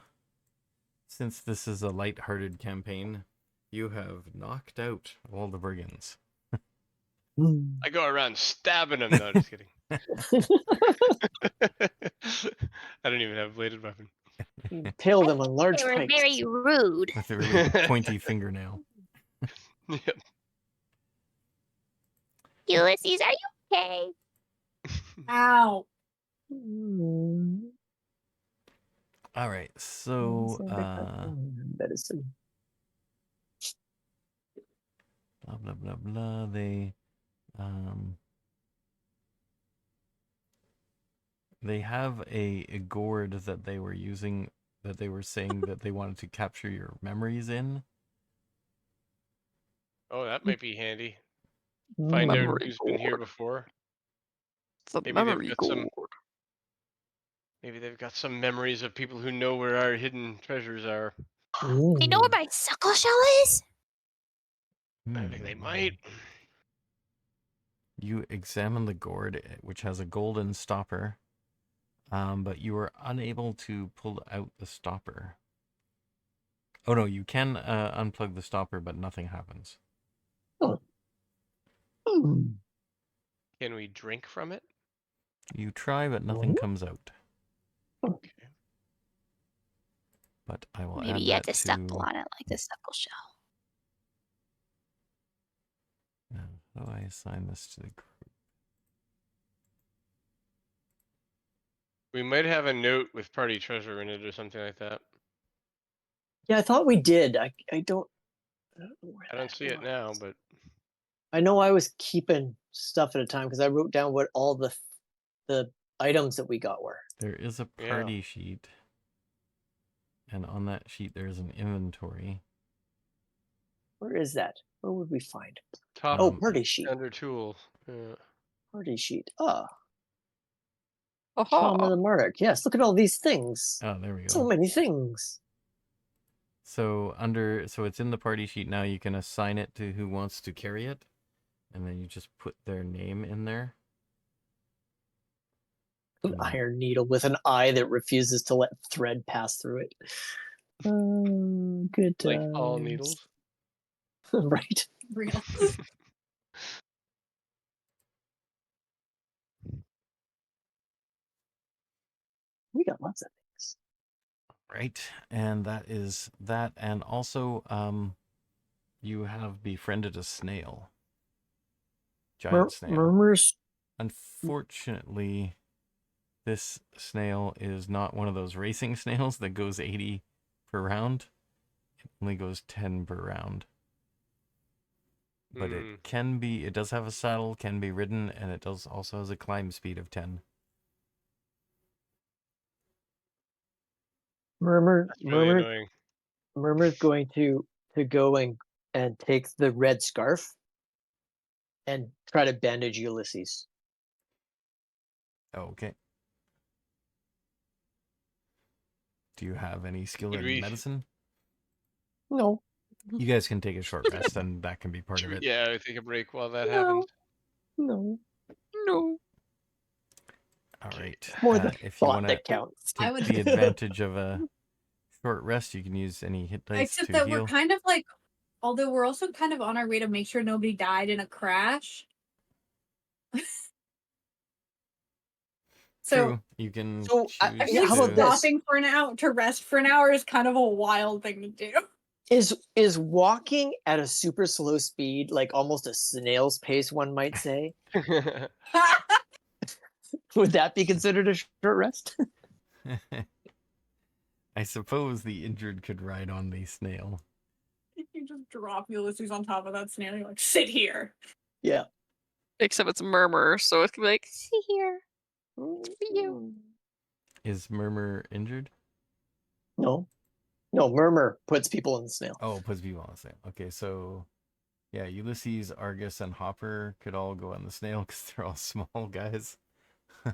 since this is a light-hearted campaign, you have knocked out all the brigands. I go around stabbing them. No, just kidding. I don't even have a bladed weapon. Impale them on large They were pikes. very rude. With a really pointy fingernail. Yep. Ulysses, are you okay? Ow. All right, so Medicine. blah blah blah blah. They have a gourd that they were using, that they were saying that they wanted to capture your memories in. Oh, that might be handy. Find out Memory who's been here gourd. before. The Maybe they've memory got some. gourd. Maybe they've got some memories of people who know where our hidden treasures are. They know where my suckle shell is? I think they might. You examine the gourd, which has a golden stopper, but you are unable to pull out the stopper. Oh no, you can unplug the stopper, but nothing happens. Can we drink from it? You try, but nothing comes out. Okay. But I will Maybe add you had that to suckle on it like the suckle shell. How do I assign this to the group? We might have a note with party treasure in it or something like that. Yeah, I thought we did. I don't know where I don't that see it was. now, but I know I was keeping stuff at a time because I wrote down what all the items that we got were. There is a Yeah. party sheet, and on that sheet there is an inventory. Where is that? Where would we find? top Oh, party sheet. under tools. Yeah. Party sheet. Ah, Aha. Trauma of the Monarch. Yes, look at all these things. Oh, there we go. So many things. So it's in the party sheet now. You can assign it to who wants to carry it, and then you just put their name in there. An iron needle with an eye that refuses to let thread pass through it. Good Like all times. needles. Right. Real. We got lots of things. Right, and that is that, and also you have befriended a snail. Giant snail. Murmurs. Unfortunately, this snail is not one of those racing snails that goes 80 per round. It only goes 10 per round. but Hmm. it does have a saddle, can be ridden, and it does also has a climb speed of 10. That's really Murmur, annoying. Murmur's going to go and take the red scarf and try to bandage Ulysses. Okay. Do you have any skill Could in we- medicine? No. You guys can take a short rest, and that can be part Should of we- it. Yeah, I take a break while that No. happens. No. No. All Okay. right. More the If you thought want to that counts. I take would- the advantage of a short rest, you can use any hit dice Except to that heal. we're kind of like, although we're also kind of on our way to make sure nobody died in a crash. So True. You can So, choose I Yeah, feel how like about this? stopping for an hour to rest for an hour is kind of a wild thing to do. Is walking at a super slow speed, like almost a snail's pace, one might say, would that be considered a short rest? I suppose the injured could ride on the snail. You just drop Ulysses on top of that snail. You're like, sit here. Yeah. Except it's Murmur, so it's gonna be like, see here. You. Is Murmur injured? No. No, Murmur puts people in the snail. Oh, puts people on the snail. Okay, so yeah, Ulysses, Argus, and Hopper could all go on the snail because they're all small guys. Oh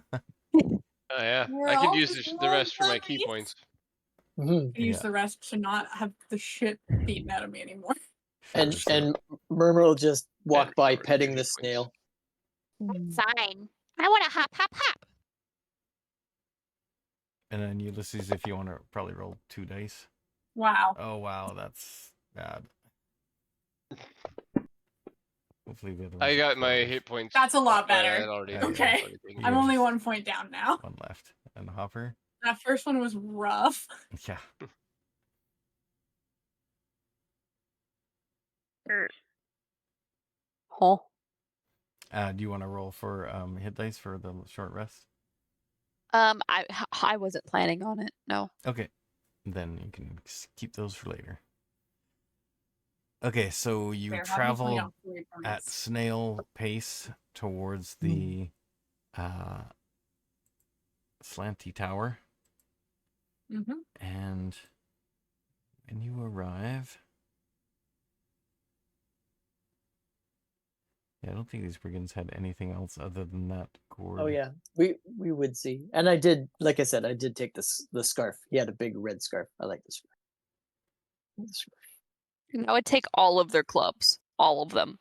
yeah, We're I could all use just the rest for my key bunnies. points. Mhm. Use Yeah. the rest to not have the shit beaten out of me anymore. And Sure, so- and Murmur will just walk And by recover petting 2 the hit points. snail. Fine. I want to hop, hop, hop. and then Ulysses, if you want to probably roll 2 dice. Wow. Oh wow, that's bad. Hopefully the other ones I are got my 12. hit points. That's a lot I better. had already, Okay. already taken I'm Yeah. only it. 1 point down now. One left. And Hopper? That first one was rough. Yeah. Huh? Do you want to roll for hit dice for the short rest? I wasn't planning on it. No. Okay. Then you can keep those for later. Okay, so you Fair, obviously travel I'm free from at this. snail pace towards the slanty tower, Mhm. and when you arrive, yeah, I don't think these brigands had anything else other than that gourd. Oh yeah, we would see. And I did, like I said, I did take the scarf. He had a big red scarf. I like the scarf. I would take all of their clubs. All of them.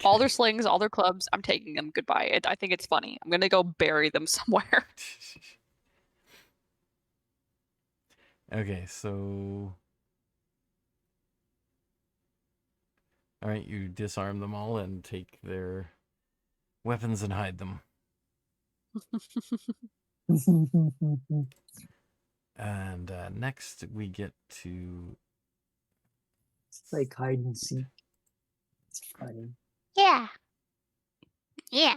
All their slings, all their clubs. I'm taking them. Goodbye. I think it's funny. I'm gonna go bury them somewhere. Okay, so all right, you disarm them all and take their weapons and hide them. And next we get to It's like hide and seek. It's funny. Yeah. Yeah.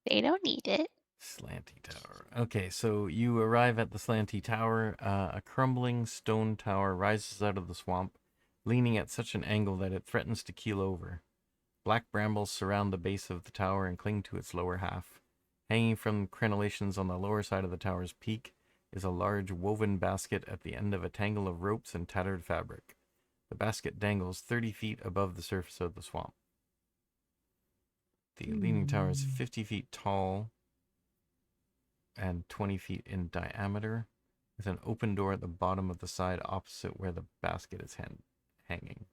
They don't need it. Slanty Tower. Okay, so you arrive at the Slanty Tower. A crumbling stone tower rises out of the swamp, leaning at such an angle that it threatens to keel over. Black brambles surround the base of the tower and cling to its lower half. Hanging from crenellations on the lower side of the tower's peak is a large woven basket at the end of a tangle of ropes and tattered fabric. The basket dangles 30 feet above the surface of the swamp. The leaning tower is 50 feet tall and 20 feet in diameter, with an open door at the bottom of the side opposite where the basket is hanging.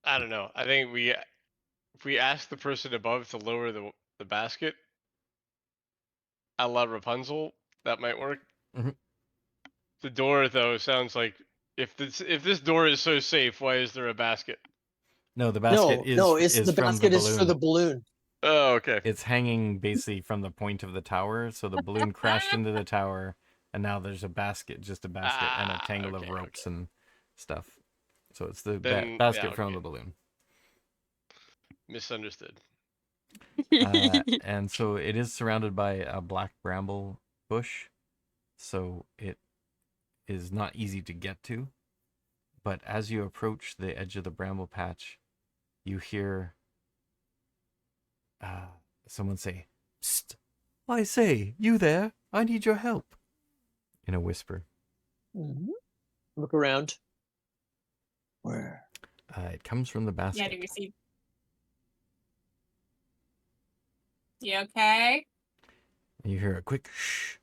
I don't know. I think if we ask the person above to lower the basket, a la Rapunzel, that might work. Mhm. The door though sounds like if this door is so safe, why is there a basket? No, the basket No, is the from basket the is for balloon. the balloon. Oh, okay. It's hanging basically from the point of the tower, so the balloon crashed into the tower, and now there's a basket, just a basket, and a tangle of okay, ropes and stuff. So it's the Then, basket yeah, from okay. the balloon. Misunderstood. And so it is surrounded by a black bramble bush, so it is not easy to get to. But as you approach the edge of the bramble patch, you hear someone say, "Psst! I say, you there? I need your help." In a whisper. Mhm. Look around. Where? It comes from the basket. Yeah, do we see? You okay? You hear a quick shh.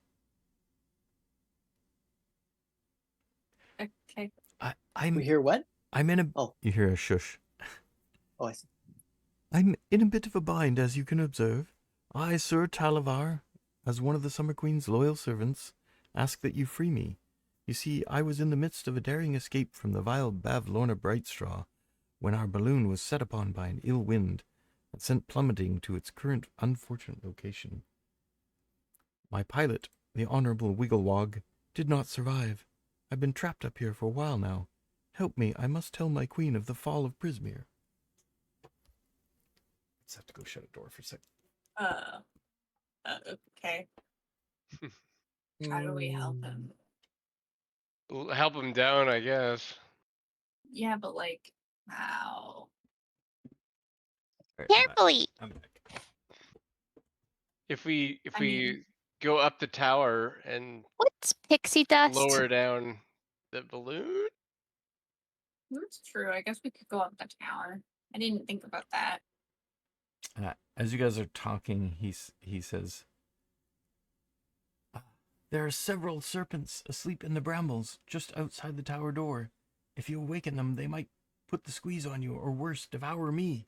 Okay. I'm We hear what? I'm in a. Oh. You hear a shush. Oh, I see. I'm in a bit of a bind, as you can observe. I, Sir Talavar, as one of the Summer Queen's loyal servants, ask that you free me. You see, I was in the midst of a daring escape from the vile Bavlorna Brightstraw, when our balloon was set upon by an ill wind and sent plummeting to its current unfortunate location. My pilot, the Honorable Wigglewog, did not survive. I've been trapped up here for a while now. Help me, I must tell my queen of the fall of Prismeer. Let's have to go shut a door for a sec. Okay. How do we help him? Help him down, I guess. Yeah, but like, how? Right, I'm back. Carefully. I'm back. If we I mean- go up the tower and What's pixie dust? lower down the balloon. That's true. I guess we could go up the tower. I didn't think about that. As you guys are talking, he says, "There are several serpents asleep in the brambles just outside the tower door. If you awaken them, they might put the squeeze on you, or worse, devour me."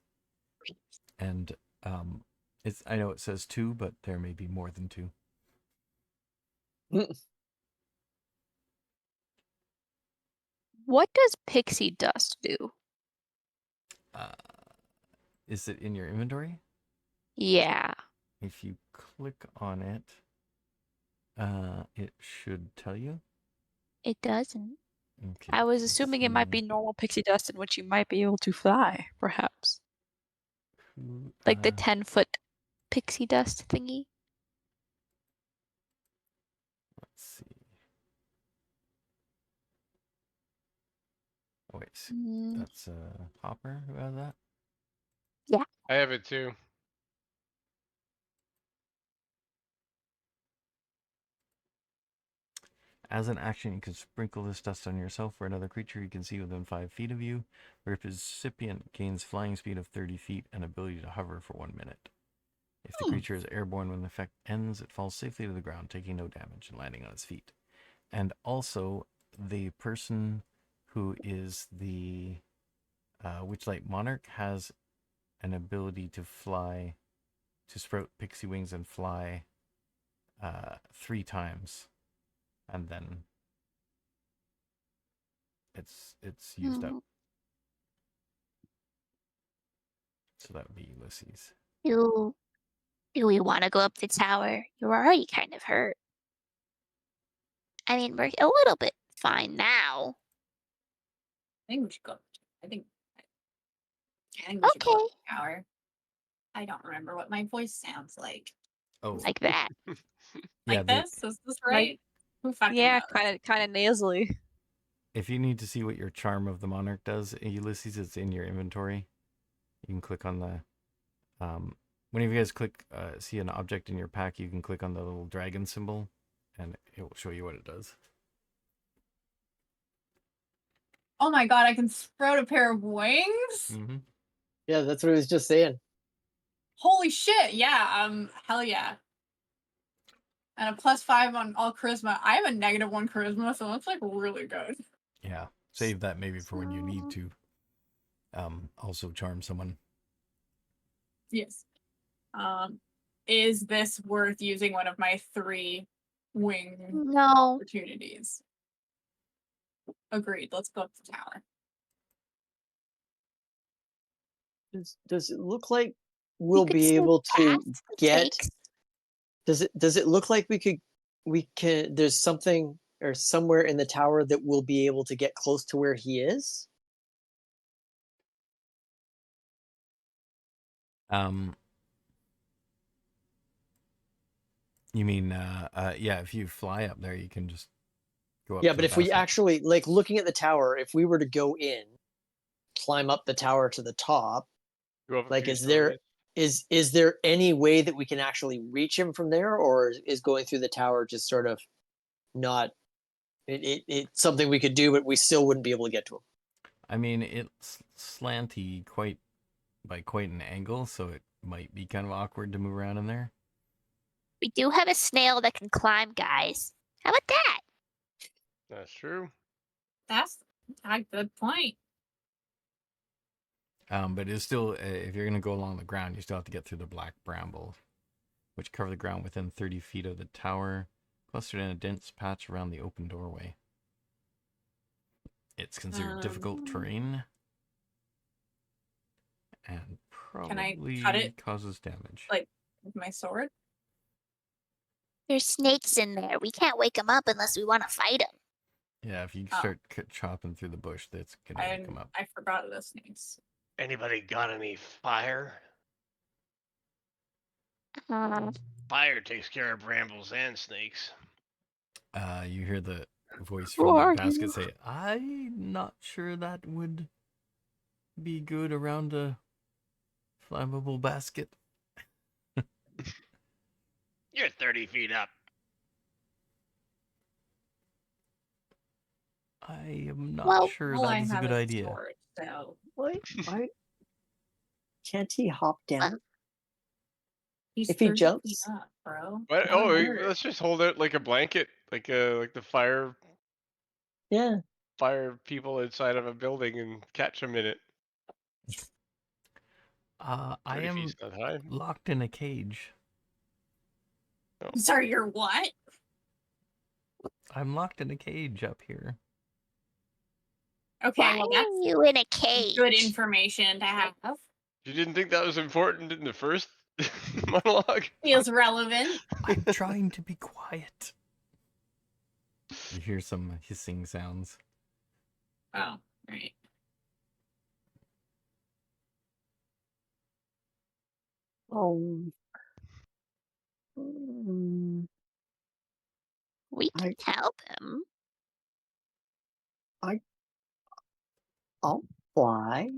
And I know it says 2, but there may be more than 2. What does pixie dust do? Is it in your inventory? Yeah. If you click on it, it should tell you. It doesn't. Okay, I was let's assuming it might see be normal pixie dust in which you might be able to fly, perhaps. who, Like the 10-foot pixie dust thingy. Let's see. Oh wait, Mm, that's Hopper who has that. I have it too. As an action, you can sprinkle this dust on yourself or another creature you can see within 5 feet of you. The recipient gains flying speed of 30 feet and ability to hover for 1 minute. If the creature is airborne when the effect ends, it falls safely to the ground, taking no damage and landing on its feet. And also, the person who is the Witchlight Monarch has an ability to fly, to sprout pixie wings and fly 3 times. And then it's used up. So that would be Ulysses. Do we want to go up the tower? You're already kind of hurt. I mean, we're a little bit fine now. I think we should go. I think we should go up the tower. I don't remember what my voice sounds like. Oh, Like that. yeah. Like this? Is this right? Who fucking yeah, knows? kind of nasally. If you need to see what your Charm of the Monarch does, Ulysses, it's in your inventory. You can click on the whenever you guys click see an object in your pack, you can click on the little dragon symbol and it will show you what it does. Oh my god, I can sprout a pair of wings? Mm-hmm. Yeah, that's what I was just saying. Holy shit, yeah, hell yeah. And a +5 on all charisma. I have a -1 charisma, so that's like really good. Yeah. Save that maybe for when you need to also charm someone. Yes. Is this worth using one of my 3 wing No. opportunities? Agreed. Let's go up the tower. Does it look like we'll could be slip able to past the get? stakes. Does it look like we can? There's something or somewhere in the tower that we'll be able to get close to where he is. You mean yeah, if you fly up there you can just Go up Yeah, to but the if we basket. actually like looking at the tower, if we were to go in, climb up the tower to the top, Go up a like few is there any way that we can actually reach him from there, or is going through the tower just sort of not it's something we could do, but we still wouldn't be able to get to him? I mean, it's slanty by quite an angle, so it might be kind of awkward to move around in there. We do have a snail that can climb, guys. How about that? That's true. That's a good point. But it's still, if you're going to go along the ground, you still have to get through the black brambles, which cover the ground within 30 feet of the tower, clustered in a dense patch around the open doorway. It's considered difficult terrain and probably cut it, causes damage. like, with my sword? There's snakes in there. We can't wake them up unless we want to fight them. Yeah, if you Oh. start chopping through the bush, that's going to wake them up. I forgot the snakes. Anybody got any fire? Uh, Fire takes care of brambles and snakes. You hear the voice Who from the are basket you? say, I'm not sure that would be good around a flammable basket. You're 30 feet up. I am not Well, sure All I that is a have good is idea. sword, so Why can't he hop down? he's If he 30 feet jumps? up, bro. What? Let Oh, him hurt. let's just hold out like a blanket, like the fire Yeah. people inside of a building and catch them in it. I 30 am feet's not high. locked in a cage. Sorry, you're what? I'm locked in a cage up here. Okay, why well are that's you in a cage? good information to have. You didn't think that was important in the first monologue? Feels relevant. I'm trying to be quiet. You hear some hissing sounds. Oh, right. Oh. We can tell them. I'll fly.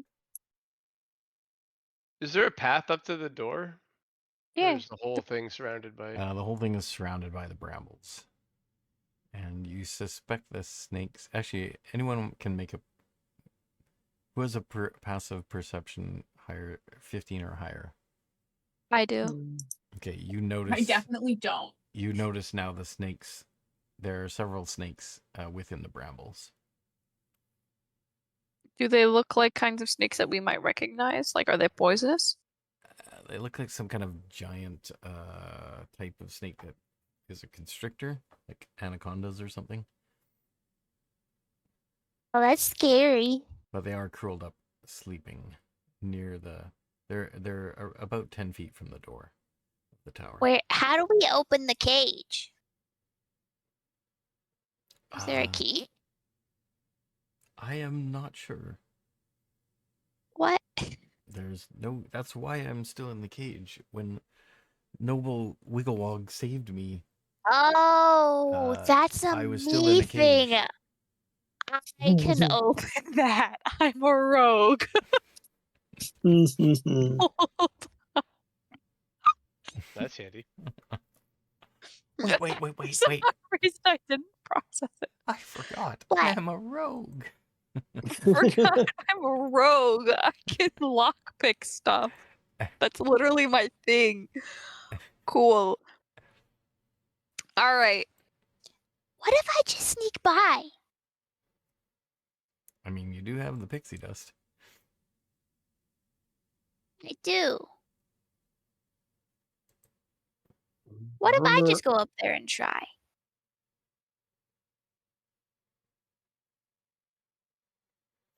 Is there a path up to the door? Or Yeah. is the whole thing surrounded by... The whole thing is surrounded by the brambles. And you suspect the snakes... Actually, anyone can make a... Who has a passive perception higher, 15 or higher? I do. Okay, you notice... I definitely don't. You notice now the snakes. There are several snakes within the brambles. Do they look like kinds of snakes that we might recognize? Like, are they poisonous? They look like some kind of giant type of snake that is a constrictor, like anacondas or something. Oh, that's scary. But they are curled up, sleeping near the. They're about 10 feet from the door of the tower. Where? How do we open the cage? Is there a key? I am not sure. What? There's no. That's why I'm still in the cage. When Noble Wigglewog saved me, Oh, that's a I was still me in a cage. thing. I can open that. I'm a rogue. That's handy. Wait. For some reason, I didn't process it. I forgot. What? I am a rogue. Forgot I'm a rogue. I can lockpick stuff. That's literally my thing. Cool. All right. What if I just sneak by? I mean, you do have the pixie dust. I do. What if I just go up there and try?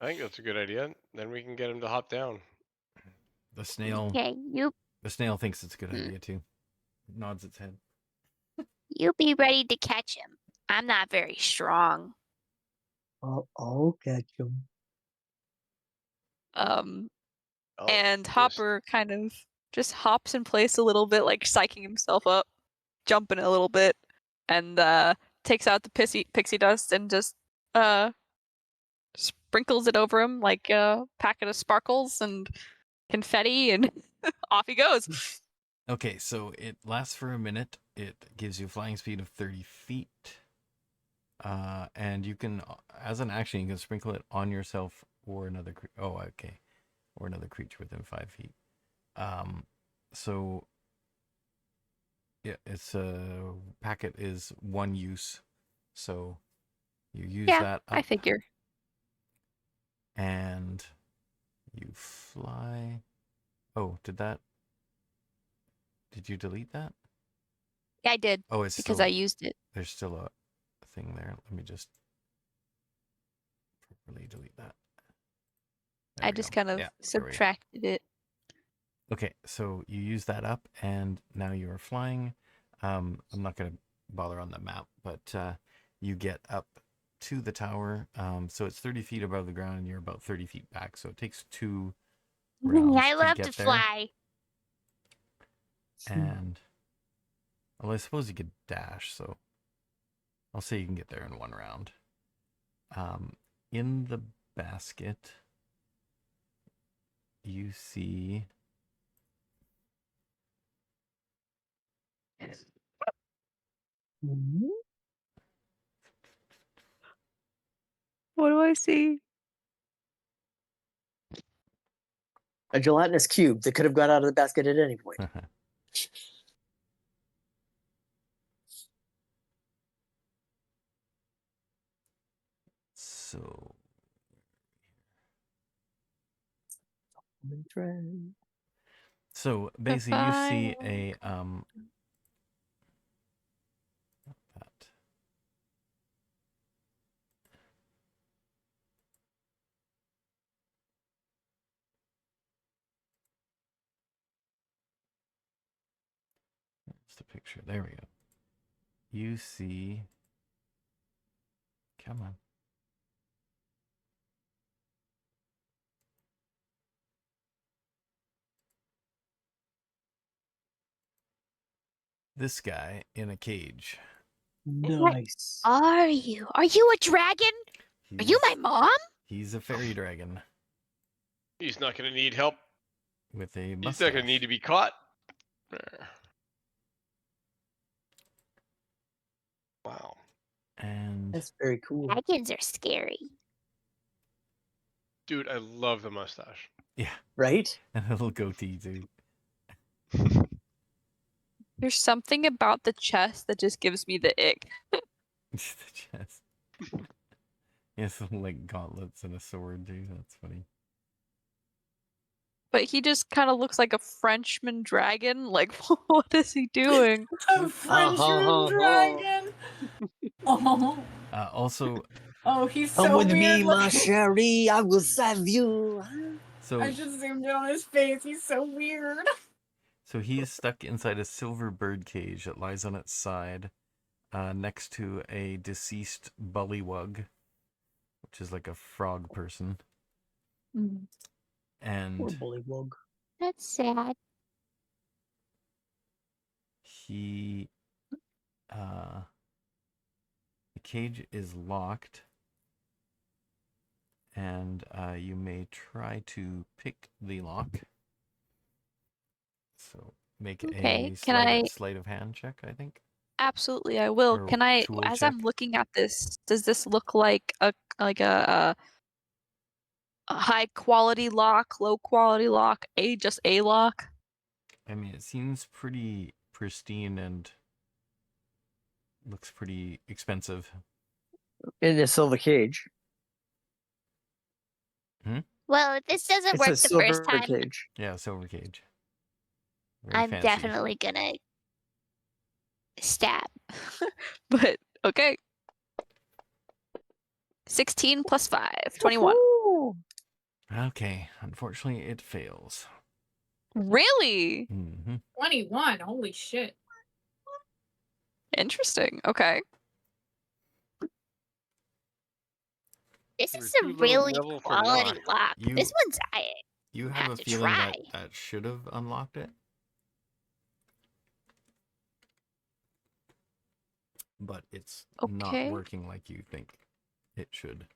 I think that's a good idea. Then we can get him to hop down. The snail. Okay, The snail thinks it's a good idea too. It nods its head. you be ready to catch him. I'm not very strong. I'll catch him. Oh, And yes. Hopper kind of just hops in place a little bit, like psyching himself up, jumping a little bit, and takes out the pixie dust and just sprinkles it over him like a packet of sparkles and confetti, and off he goes. Okay, so it lasts for a minute. It gives you a flying speed of 30 feet. And you can, as an action, you can sprinkle it on yourself or another or another creature within 5 feet. So yeah, it's a packet is one use. So you use that up, I figure. and you fly. Oh, did you delete that? Yeah, I did Oh, it's because still, I used it. there's still a thing there. Let me just properly delete that. There I we just go. kind of Yeah, there we go. subtracted it. Okay, so you use that up, and now you are flying. I'm not going to bother on the map, but you get up to the tower. So it's 30 feet above the ground, and you're about 30 feet back. So it takes 2 rounds I love to to get there. fly. And well, I suppose you could dash, so I'll say you can get there in 1 round. In the basket, you see What do I see? A gelatinous cube that could have got out of the basket at any point. so So basically, you see a that. That's the picture. There we go. You see. Come on. This guy in a cage. Nice. Are you? Are you a dragon? Are you my mom? He's a fairy dragon He's not going to need help. with a He's mustache. not going to need to be caught. There. Wow. And That's very cool. Dragons are scary. Dude, I love the mustache. yeah, Right? and a little goatee too. There's something about the chest that just gives me the ick. The chest. He has some like gauntlets and a sword too. That's funny. But he just kind of looks like a Frenchman dragon. Like, what is he doing? A Frenchman dragon. Oh. Also, Oh, he's Come so with weird. me, my looking. Cherie. I will save you. so I just zoomed in on his face. He's so weird. So he is stuck inside a silver bird cage that lies on its side, next to a deceased bullywug, which is like a frog person. Mm. Poor And bullywug. That's sad. he, the cage is locked, and you may try to pick the lock. So make Okay, a can sleight of hand check, I think. Absolutely, I will. Or Can I, tool as check. I'm looking at this, does this look like a high quality lock, low quality lock, just a lock? I mean, it seems pretty pristine and looks pretty expensive. In a silver cage. Well, if this doesn't It's work a the silver first time, cage. Yeah, silver cage. Very I'm fancy. definitely gonna stab. But okay. 16 plus 5, 21. Woohoo! Okay, unfortunately, it fails. Really? 21. Holy shit. Interesting. Okay. This You're is too a low really level for quality lock. lock. You- This one's You have Have a to feeling try. that should have unlocked it. but it's Okay. not working like you think it should.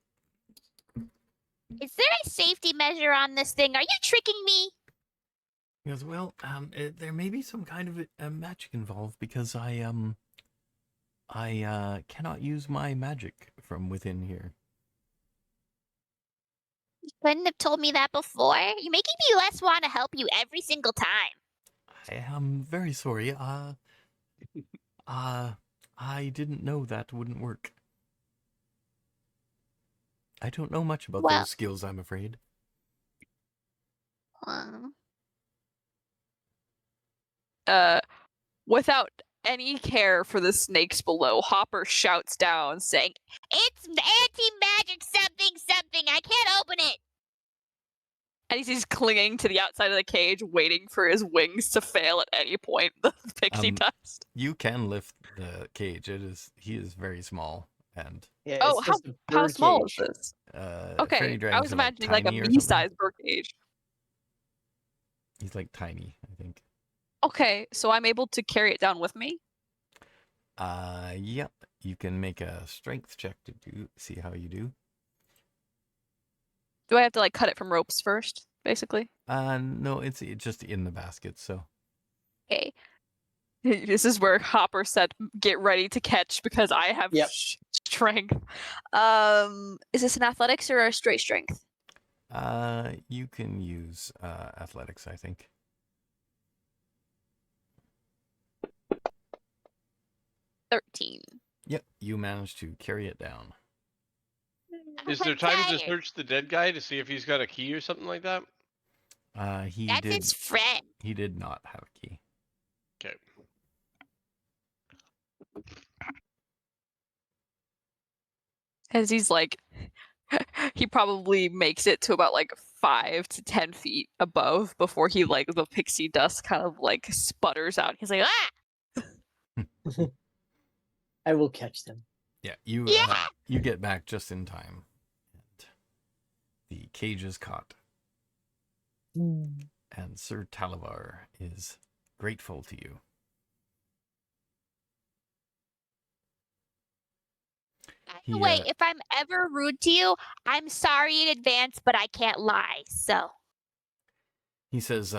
Is there a safety measure on this thing? Are you tricking me? He goes, well, there may be some kind of magic involved because I cannot use my magic from within here. You couldn't have told me that before. You're making me less want to help you every single time. I am very sorry. I didn't know that wouldn't work. I don't know much about Well- those skills, I'm afraid. Without any care for the snakes below, Hopper shouts down, saying, It's anti-magic something something. I can't open it. and he's clinging to the outside of the cage, waiting for his wings to fail at any point. The pixie dust. You can lift the cage. He is very small, and Yeah, Oh, it's just a how bird small cage. is this? fairy Okay, I dragons was are, imagining like a tiny or something. me-sized bird cage. He's like tiny, I think. Okay, so I'm able to carry it down with me? Yep. You can make a strength check to see how you do. Do I have to like cut it from ropes first, basically? No, it's just in the basket, so. Okay. This is where Hopper said, "Get ready to catch," because I have Yep. strength. Is this an athletics or a straight strength? You can use athletics, I think. 13. Yep, you managed to carry it down. Is there time to search the dead guy to see if he's got a key or something like that? That's his friend. He did not have a key. Okay. As he's like, he probably makes it to about like 5 to 10 feet above before he like the pixie dust kind of like sputters out. He's like, ah! I will catch them. Yeah, you get back just in time. And the cage is caught. And Sir Talavar is grateful to you. By the way, if I'm ever rude to you, I'm sorry in advance, but I can't lie, so. He says,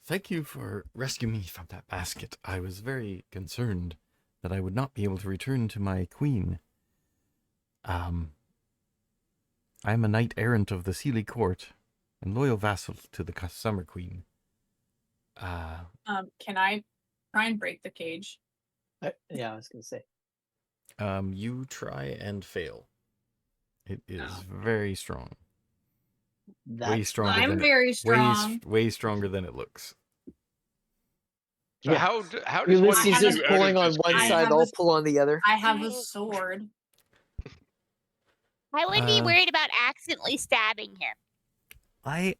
thank you for rescuing me from that basket. I was very concerned that I would not be able to return to my queen. I am a knight-errant of the Sealy Court and loyal vassal to the Summer Queen. Can I try and break the cage? Yeah, I was going to say. You try and fail. It is very strong. Way stronger I'm than very strong. way stronger than it looks. So Yeah. how does one Ulysses get is you out pulling of on this one cage? side, I'll pull on the other. I have a sword. I wouldn't be worried about accidentally stabbing him. I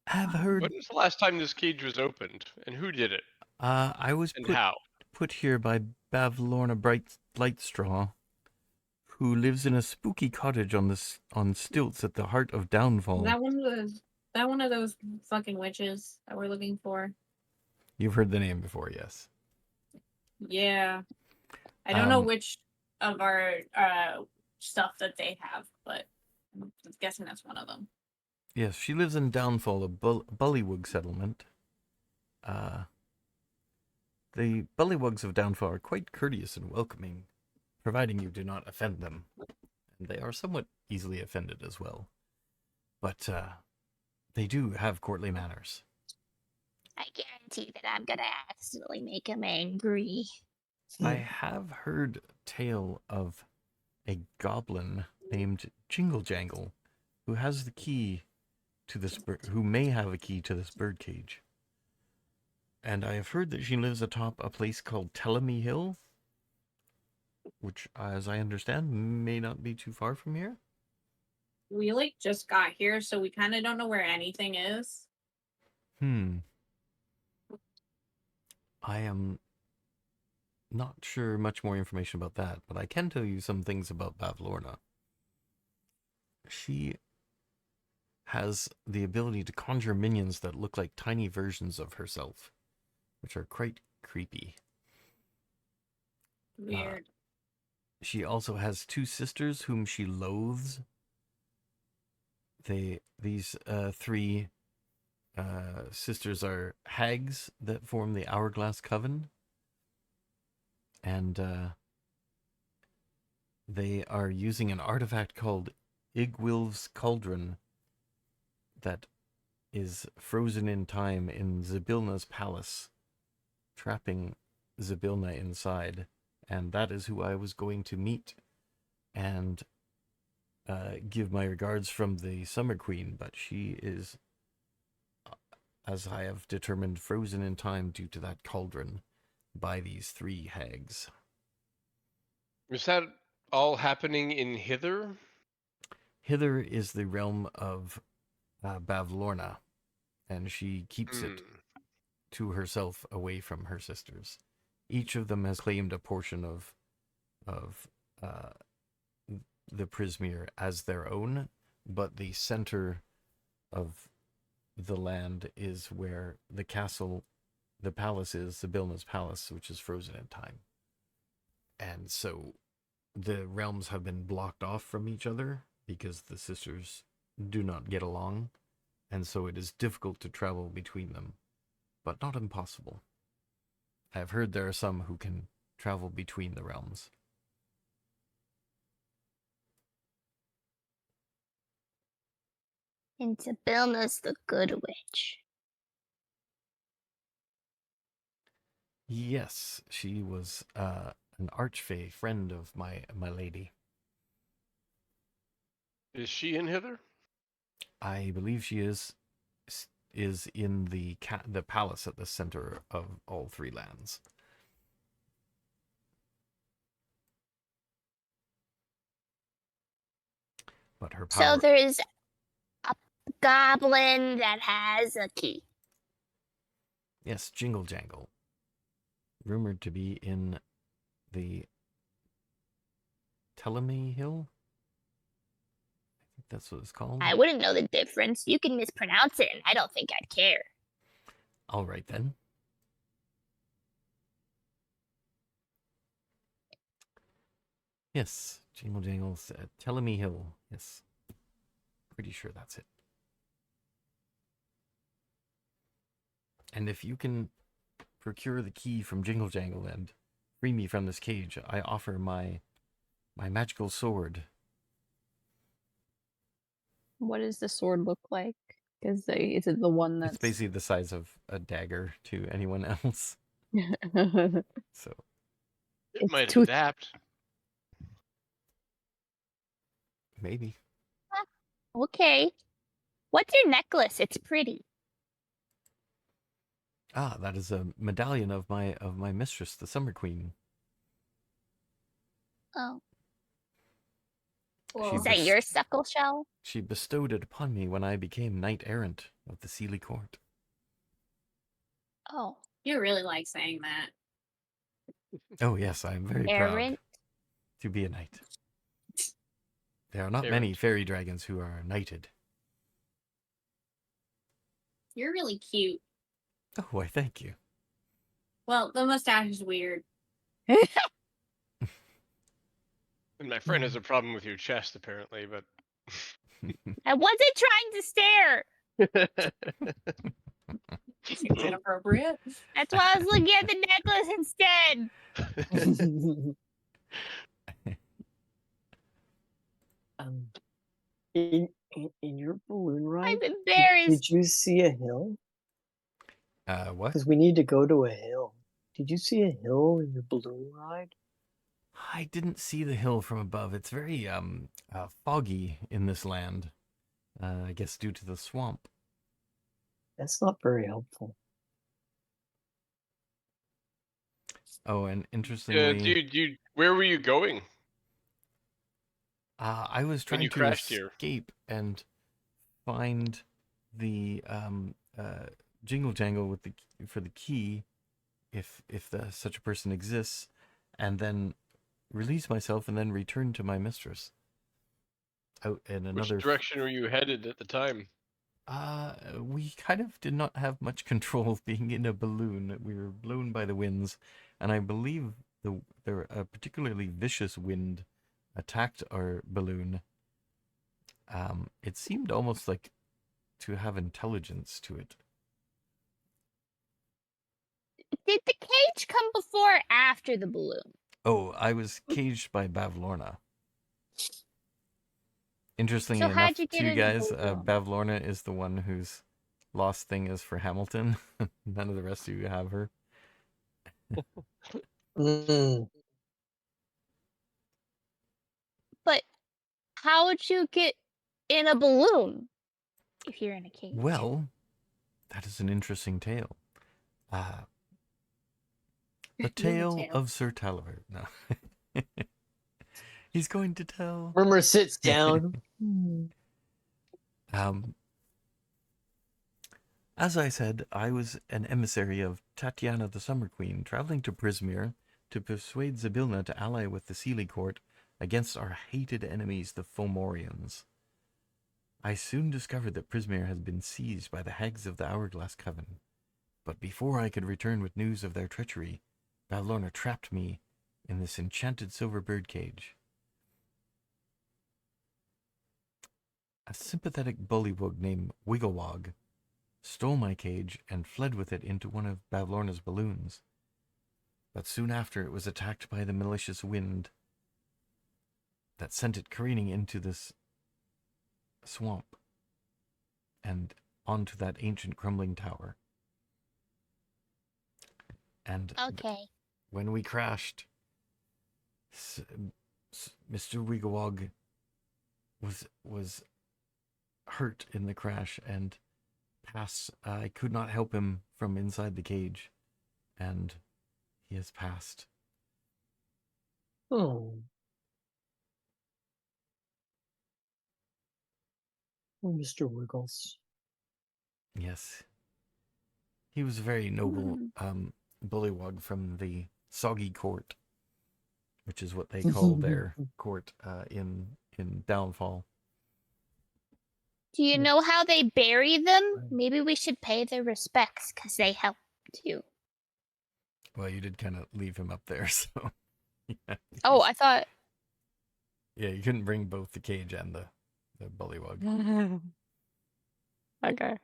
have heard. When was the last time this cage was opened, and who did it, I was and how? put here by Bavlorna Blightstraw, who lives in a spooky cottage on stilts at the heart of Downfall. Is that one of those fucking witches that we're looking for? You've heard the name before, yes. Yeah. I don't know which of our stuff that they have, but I'm guessing that's one of them. Yes, she lives in Downfall, a Bullywug settlement. The Bullywugs of Downfall are quite courteous and welcoming, providing you do not offend them. And they are somewhat easily offended as well. But they do have courtly manners. I guarantee that I'm gonna accidentally make him angry. I have heard tale of a goblin named Jingle Jangle who has the key to this who may have a key to this birdcage. And I have heard that she lives atop a place called Tellamy Hill, which, as I understand, may not be too far from here. We like just got here, so we kind of don't know where anything is. I am not sure much more information about that, but I can tell you some things about Bavlorna. She has the ability to conjure minions that look like tiny versions of herself, which are quite creepy. Weird. She also has 2 sisters whom she loathes. These 3 sisters are hags that form the Hourglass Coven, and they are using an artifact called Igwilv's Cauldron that is frozen in time in Zybilna's palace, trapping Zybilna inside. And that is who I was going to meet and give my regards from the Summer Queen, but she is, as I have determined, frozen in time due to that cauldron by these 3 hags. Is that all happening in Hither? Hither is the realm of Bavlorna, and she keeps it to herself away from her sisters. Each of them has claimed a portion of the Prismeer as their own, but the center of the land is where the castle, the palace is, Zybilna's palace, which is frozen in time. And so the realms have been blocked off from each other because the sisters do not get along, and so it is difficult to travel between them, but not impossible. I have heard there are some who can travel between the realms. And Zybilna's the good witch. Yes, she was an archfey friend of my lady. Is she in Hither? I believe she is in the palace at the center of all 3 lands. But her power... So there's a goblin that has a key. Yes, Jingle Jangle. Rumored to be in the Telemy Hill? I think that's what it's called. I wouldn't know the difference. You can mispronounce it, and I don't think I'd care. All right, then. Yes, Jingle Jangle's Telemy Hill. Yes. Pretty sure that's it. And if you can procure the key from Jingle Jangle and free me from this cage, I offer my magical sword. What does the sword look like? Is it the one that's... It's basically the size of a dagger to anyone else. So It It's might too- adapt. maybe. Okay. What's your necklace? It's pretty. Ah, that is a medallion of my mistress, the Summer Queen. Oh. She Is that your suckle shell? She bestowed it upon me when I became knight errant of the Sealy Court. Oh. You really like saying that. Oh yes, I am very proud Errant? to be a knight. There are not Errant. many fairy dragons who are knighted. You're really cute. Oh, why thank you. Well, the mustache is weird. And my friend has a problem with your chest, apparently, but... I wasn't trying to stare. Seems inappropriate. That's why I was looking at the necklace instead. In your balloon ride, I'm embarrassed. did you see a hill? What? Because we need to go to a hill. Did you see a hill in your balloon ride? I didn't see the hill from above. It's very foggy in this land. I guess due to the swamp. That's not very helpful. Oh, and interestingly, where were you going? I was when trying you to crashed here? escape and find the Jingle Jangle for the key, if such a person exists, and then release myself and then return to my mistress. Out in another. Which direction were you headed at the time? We kind of did not have much control being in a balloon. We were blown by the winds, and I believe a particularly vicious wind attacked our balloon. It seemed almost like to have intelligence to it. Did the cage come before or after the balloon? Oh, I was caged by Bavlorna. Interestingly So enough, how'd you get too, in a guys, balloon? Bavlorna is the one whose lost thing is for Hamilton. None of the rest of you have her. Mm. But how would you get in a balloon if you're in a cage? Well, that is an interesting tale. The tale of Sir Talivert. No. He's going to tell. Murmur sits down. As I said, I was an emissary of Tatiana the Summer Queen, traveling to Prismeer to persuade Zybilna to ally with the Seelie Court against our hated enemies, the Fomorians. I soon discovered that Prismeer had been seized by the hags of the Hourglass Coven, but before I could return with news of their treachery, Bavlorna trapped me in this enchanted silver bird cage. A sympathetic bullywug named Wigglewog stole my cage and fled with it into one of Bavlorna's balloons. But soon after, it was attacked by the malicious wind that sent it careening into this swamp and onto that ancient crumbling tower. And Okay. when we crashed, Mr. Wigglewog was hurt in the crash and passed. I could not help him from inside the cage, and he has passed. Oh. Oh, Mr. Wiggles. Yes. He was a very noble bullywug from the Soggy Court, which is what they call their court in Downfall. Do you know how they bury them? Maybe we should pay their respects because they helped you. Well, you did kind of leave him up there, so... yeah, Oh, I thought. yeah, you couldn't bring both the cage and the bullywug. Okay.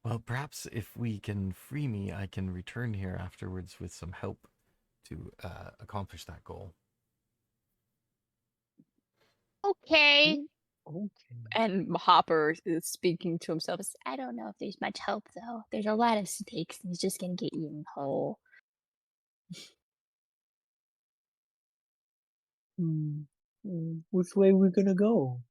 Well, perhaps if we can free me, I can return here afterwards with some help to accomplish that goal. Okay. Okay. And Hopper is speaking to himself. I don't know if there's much hope though. There's a lot of stakes and he's just gonna get eaten whole. Which way are we gonna go?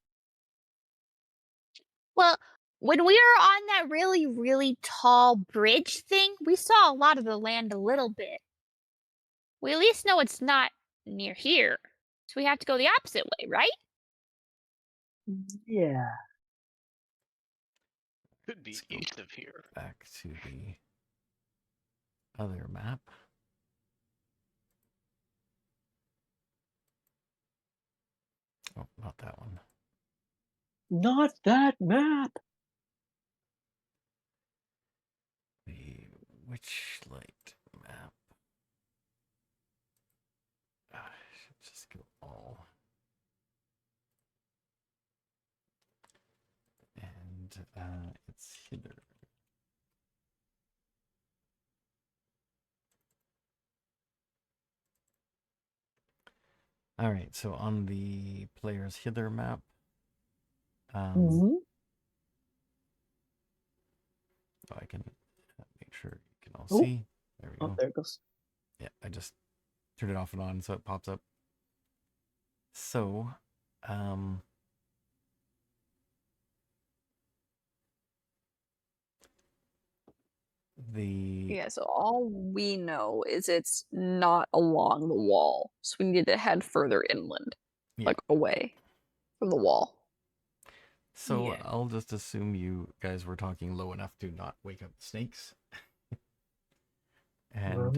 Well, when we were on that really, really tall bridge thing, we saw a lot of the land a little bit. We at least know it's not near here. So we have to go the opposite way, right? Yeah. Could be Let's go east of here. back to the other map. Oh, not that one. Not that map. The Witchlight map. I should just go all. And it's Hither. All right, so on the player's Hither map, oh, I can make sure you can all see. There we go. There it goes. Yeah, I just turned it off and on so it pops up. So, Yeah, so all we know is it's not along the wall. So we need to head further inland, yeah. like away from the wall. So Yeah. I'll just assume you guys were talking low enough to not wake up the snakes. And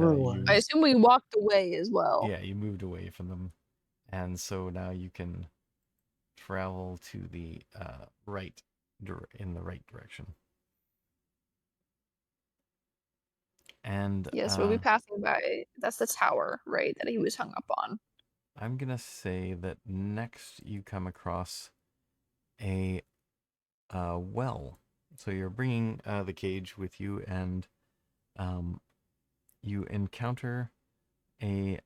I assume we walked away as well. yeah, you moved away from them, and so now you can travel to the right in the right direction. And Yes, we'll be passing by. That's the tower, right, that he was hung up on. I'm gonna say that next you come across a well. So you're bringing the cage with you, and you encounter a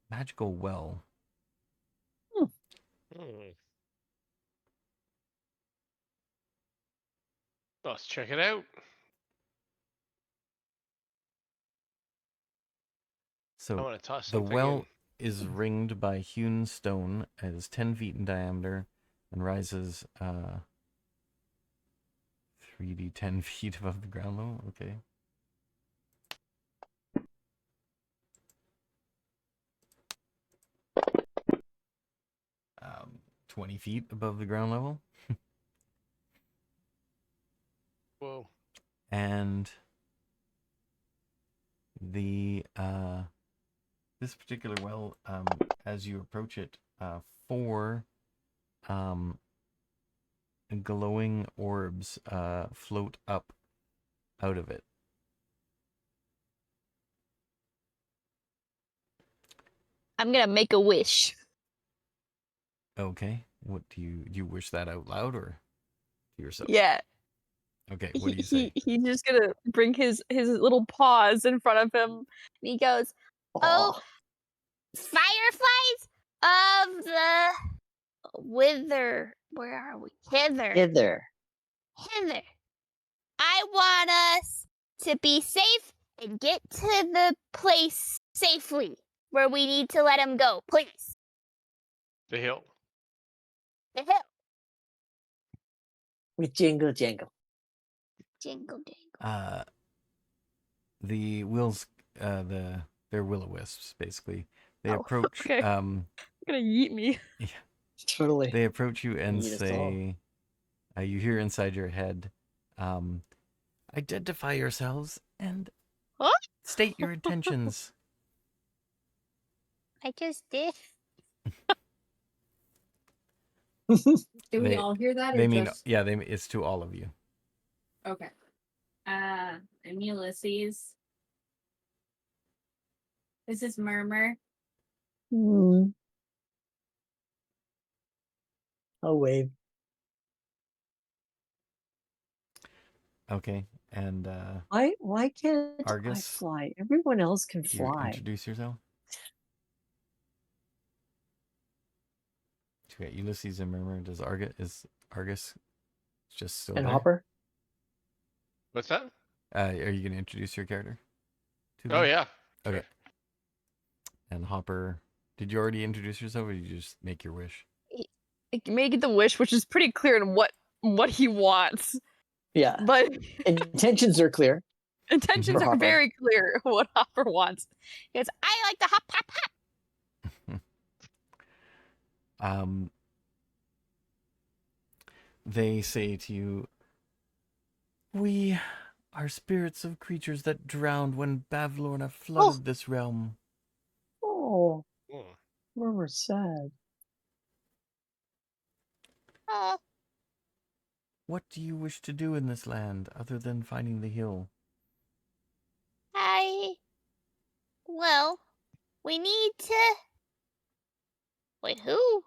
magical well. Let's check it out. I So want to toss the something well is ringed by hewn stone. It is 10 feet in diameter and rises 3d 10 feet above the ground level. Okay. 20 feet above the ground level. Whoa. And the this particular well, as you approach it, 4 glowing orbs float up out of it. I'm gonna make a wish. Okay. What do you wish that out loud or to yourself? Yeah. Okay, what do you say? He's just gonna bring his little paws in front of him. And he goes, Aw. "Oh, fireflies of the wither. Where are we? Hither. Hither. Hither. I want us to be safe and get to the place safely where we need to let him go, please. The hill. The hill. With jingle jangle. Jingle jangle. The wills, they're will-o-wisps basically. They Oh, approach. okay. Gonna yeet me. Totally. They approach you and Yeet us say, you hear inside your head, identify yourselves and Huh? state your intentions. I just did. Do we They- all hear that? Or They mean, just... yeah, it's to all of you. Okay. I'm Ulysses. This is Murmur. Mm. I'll wave. Okay, and Why can't I Argus, fly? Everyone else can you fly. introduce yourself. Okay, Ulysses and Murmur. Is Argus just still And there? Hopper? What's that? Are you gonna introduce your character? To Oh them? yeah. Okay. Sure. And Hopper, did you already introduce yourself, or did you just make your wish? Make the wish, which is pretty clear in what he wants. Yeah. But Intentions are clear. intentions For are Hopper. very clear what Hopper wants. He goes, I like the hop, hop, hop. They say to you, we are spirits of creatures that drowned when Bavlorna flooded this realm. Oh, Hmm. we're sad. Oh, What do you wish to do in this land, other than finding the hill? well, we need to. Wait, who?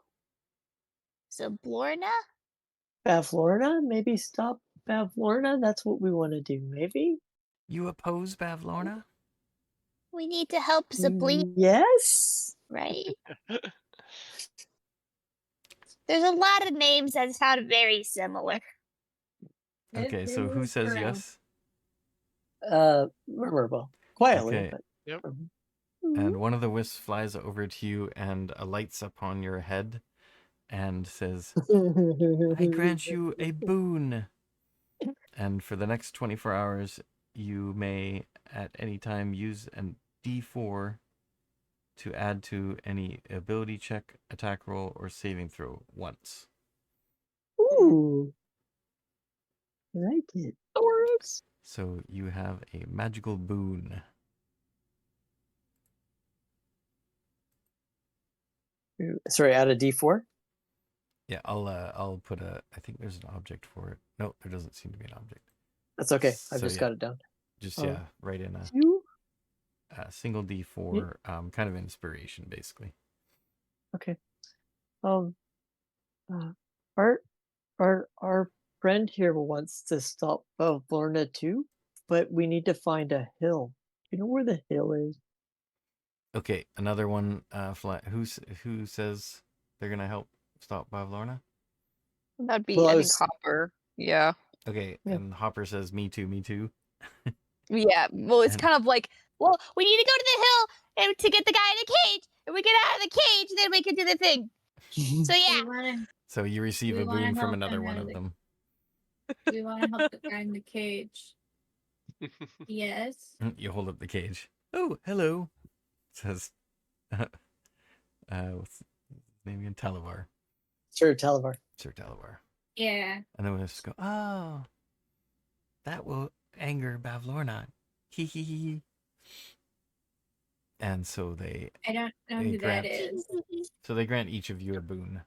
Zablorna? Bavlorna? Maybe stop Bavlorna? That's what we want to do, maybe? You oppose Bavlorna? We need to help Zablina, Yes? right? There's a lot of names that sound very similar. Okay, so who says yes? Memorable. Quietly, Okay. but. Yep. And one of the wisps flies over to you and alights upon your head and says, I grant you a boon. And for the next 24 hours, you may at any time use an D4 to add to any ability check, attack roll, or saving throw once. Ooh. I like it. So you have a magical boon. Sorry, add a D4? Yeah, I'll put I think there's an object for it. No, there doesn't seem to be an object. That's okay. I've So, just yeah. got it down. Just Oh. yeah, write in You? a single D4, kind of inspiration, basically. Okay. Uh, our friend here wants to stop Lorna too, but we need to find a hill. You know where the hill is? Okay, another one. Who says they're gonna help stop Bavlorna? That'd be, Well, I I think, was- Hopper. Yeah. Okay, Yeah. and Hopper says, "Me too, me too." Yeah. Well, it's And- kind of like, Well, we need to go to the hill and to get the guy in the cage. And we get out of the cage, then we can do the thing. So yeah. We want So you receive We a wanna boon from help another them one out of of them. we want to help the guy in the cage. Yes. You hold up the cage. Oh, hello. It says, what's his name again? Talavar. Sir Talavar. Sir Talavar. Yeah. And then we'll just go, oh, that will anger Bavlorna. Hee hee hee. And so they I don't know Hey, who that Grant. is. so they grant each of you a boon.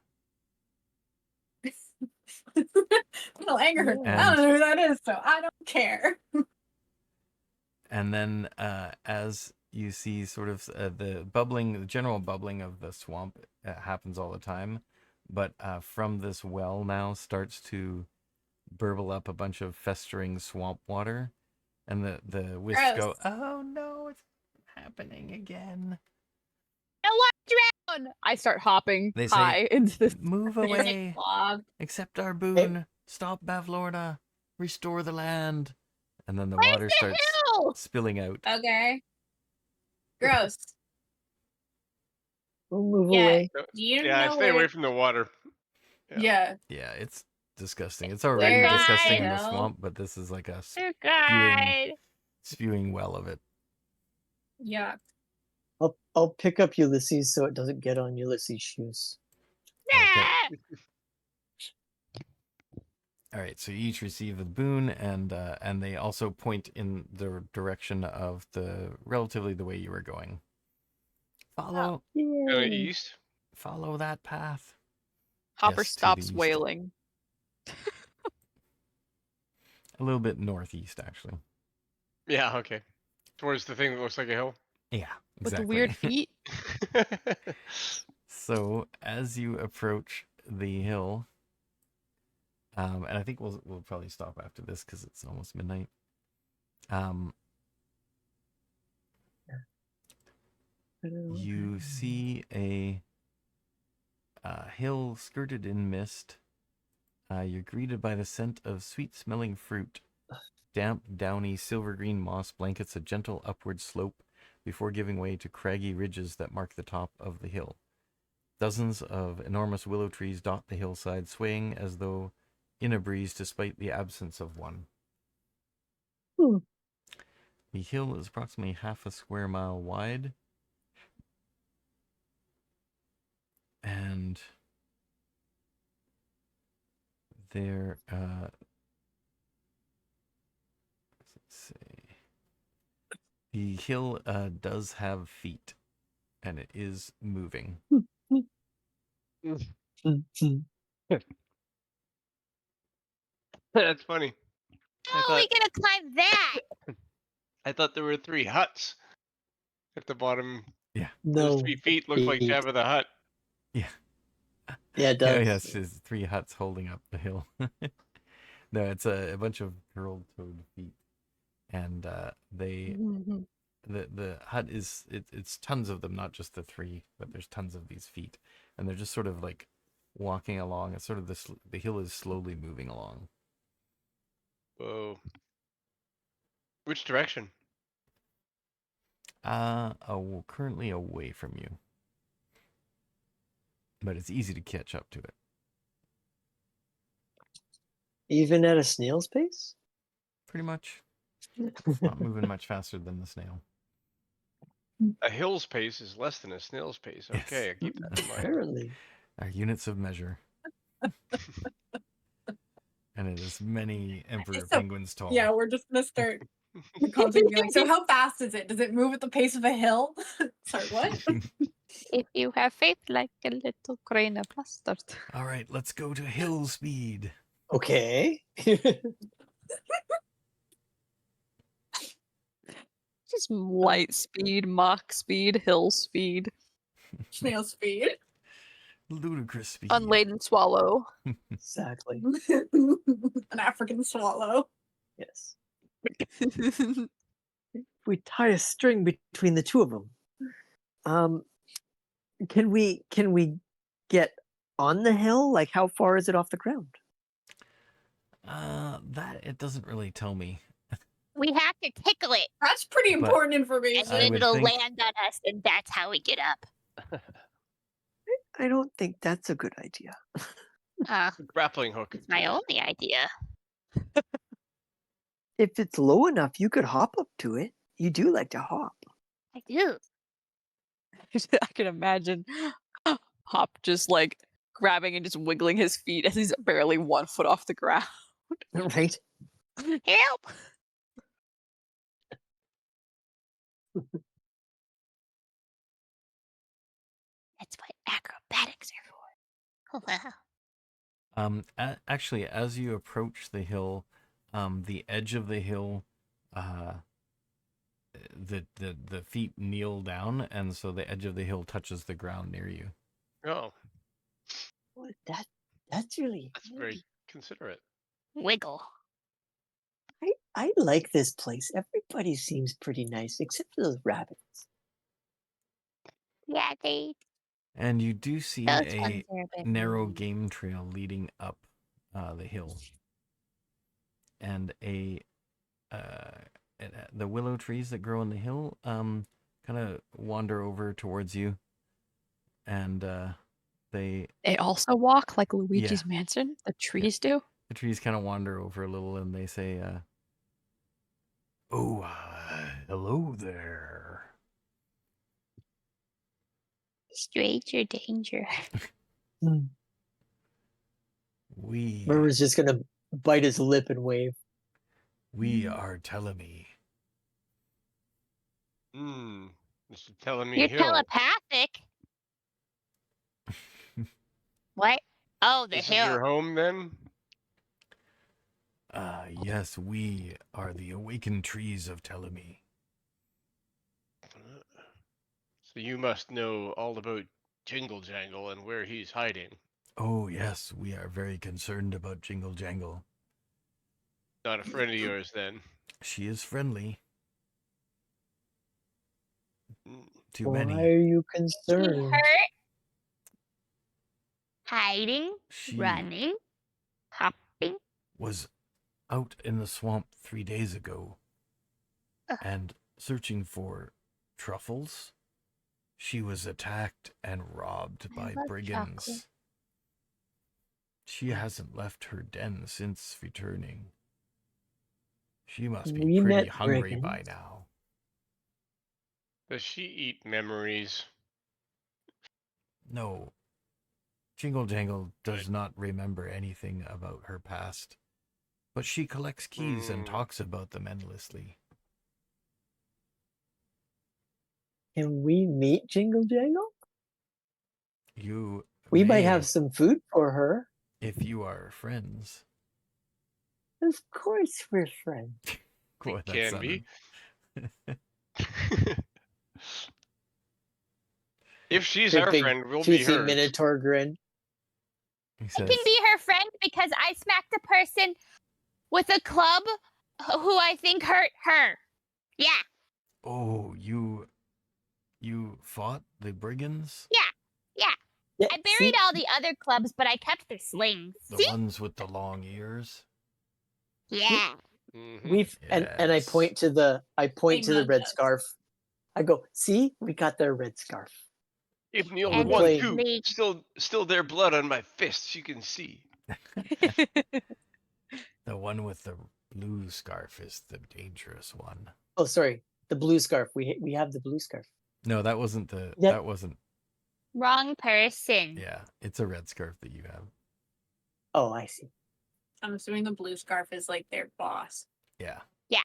It'll anger her. Yeah. I don't know who that is, so I don't care. And then as you see sort of the general bubbling of the swamp happens all the time, but from this well now starts to burble up a bunch of festering swamp water, and the wisps go, Gross. oh no, it's happening again. And watch around. I start hopping They say, high into this. move You're like away, blob. accept our boon, stop Bavlorna, restore the land. And then the water starts Hill. spilling out. Okay. Gross. We'll move Yeah. away. Do you Yeah, know stay where away to... from the water. Yeah. Yeah, it's disgusting. It's already Where is disgusting the in the hill? swamp, but this is like a Dear God. spewing well of it. Yeah. I'll pick up Ulysses so it doesn't get on Ulysses' shoes. Okay. Ah. All right, so you each receive a boon, and they also point in the direction of the way you were going. Follow Yay. East. follow that path. Hopper Yes, to the stops east. wailing. A little bit northeast, actually. Yeah, okay. Towards the thing that looks like a hill. Yeah, With exactly. the weird feet. So as you approach the hill, and I think we'll probably stop after this because it's almost midnight. You see a hill skirted in mist. You're greeted by the scent of sweet-smelling fruit. Damp, downy, silver-green moss blankets a gentle upward slope before giving way to craggy ridges that mark the top of the hill. Dozens of enormous willow trees dot the hillside, swaying as though in a breeze despite the absence of one. Hmm. The hill is approximately half a square mile wide, and there, let's see, the hill does have feet, and it is moving. That's funny. How are we gonna climb that? I thought there were 3 huts at the bottom. Yeah. Those No. 3 feet look like feet. Jabba the Hutt. Yeah. Yeah, it does. Yes, there's 3 huts holding up the hill. No, it's a bunch of curled toed feet, and they the hut is it's tons of them, not just the 3, but there's tons of these feet, and they're just sort of like walking along. It's sort of the hill is slowly moving along. Whoa. Which direction? Currently away from you, but it's easy to catch up to it. Even at a snail's pace? Pretty much. It's not moving much faster than the snail. A hill's pace is less than a snail's pace. Yes. Okay, I keep that in mind. Apparently. Our units of measure. And it is many emperor So- penguins tall. Yeah, we're just gonna start the conversation being like, so how fast is it? Does it move at the pace of a hill? Sorry, what? If you have faith like a little grain of mustard. All right, let's go to hill speed. Okay. Just light speed, mock speed, hill speed, Snail speed. Ludicrous speed. unladen swallow. Exactly. An African swallow. Yes. We tie a string between the two of them. Can we get on the hill? Like, how far is it off the ground? That it doesn't really tell me. We have to tickle it, That's pretty But important and information. I then would it'll think- land on us, and that's how we get up. I don't think that's a good idea. Grappling hook. It's my only idea. If it's low enough, you could hop up to it. You do like to hop. I do. I can imagine Hop just like grabbing and just wiggling his feet as he's barely 1 foot off the ground. Right? Help! That's what acrobatics are for. Oh, wow. Actually, as you approach the hill, the edge of the hill, the feet kneel down, and so the edge of the hill touches the ground near you. Oh, Well, that's really. that's very considerate. Wiggle. I like this place. Everybody seems pretty nice, except for those rabbits. Yeah, they. And you do see Those a ones are a bit narrow mean. game trail leading up the hill, and the willow trees that grow on the hill kind of wander over towards you, and they They also walk like Luigi's Mansion. The trees do. the trees kind of wander over a little, and they say, "Oh, hello there." Stranger danger. We Murmur's just gonna bite his lip and wave. are Telemy. Hmm. Mr. telling me You're hill. telepathic. What? Oh, the This is hill. your home then? Yes, we are the awakened trees of Telemy. So you must know all about Jingle Jangle and where he's hiding. Oh, yes, we are very concerned about Jingle Jangle. Not a friend of yours then. She is friendly Mm. to Why many. are you She concerned? hurt. Hiding. She Running. Hopping. was out in the swamp 3 days ago Ugh. and searching for truffles. She was attacked and robbed by love brigands. chocolate. She hasn't left her den since returning. She must be We pretty met hungry by brigands. now. Does she eat memories? No, Jingle Jangle does not remember anything about her past, but she collects keys and Mm. talks about them endlessly. Can we meet Jingle Jangle? You We may, might have some food for her. if you are friends. Of course, we're friends. We Boy, that can be. sounded- If she's Great our big friend, we'll be toothy hers. Minotaur grin. He I says, can be her friend because I smacked a person with a club who I think hurt her. Yeah. "Oh, you fought the brigands? Yeah. Yeah, I buried see? all the other clubs, but I kept the slings. The See? ones with the long ears?" Yeah. Mhm. We've and I Yes. point to the Amen, red yes. scarf. I go, see, we got their red scarf. Even the old And one play- too. they- Still their blood on my fists. You can see. The one with the blue scarf is the dangerous one. Oh, sorry, the blue scarf. We have the blue scarf. No, that wasn't the. Yeah. That wasn't. Wrong person. Yeah, it's a red scarf that you have. Oh, I see. I'm assuming the blue scarf is like their boss. Yeah. Yeah.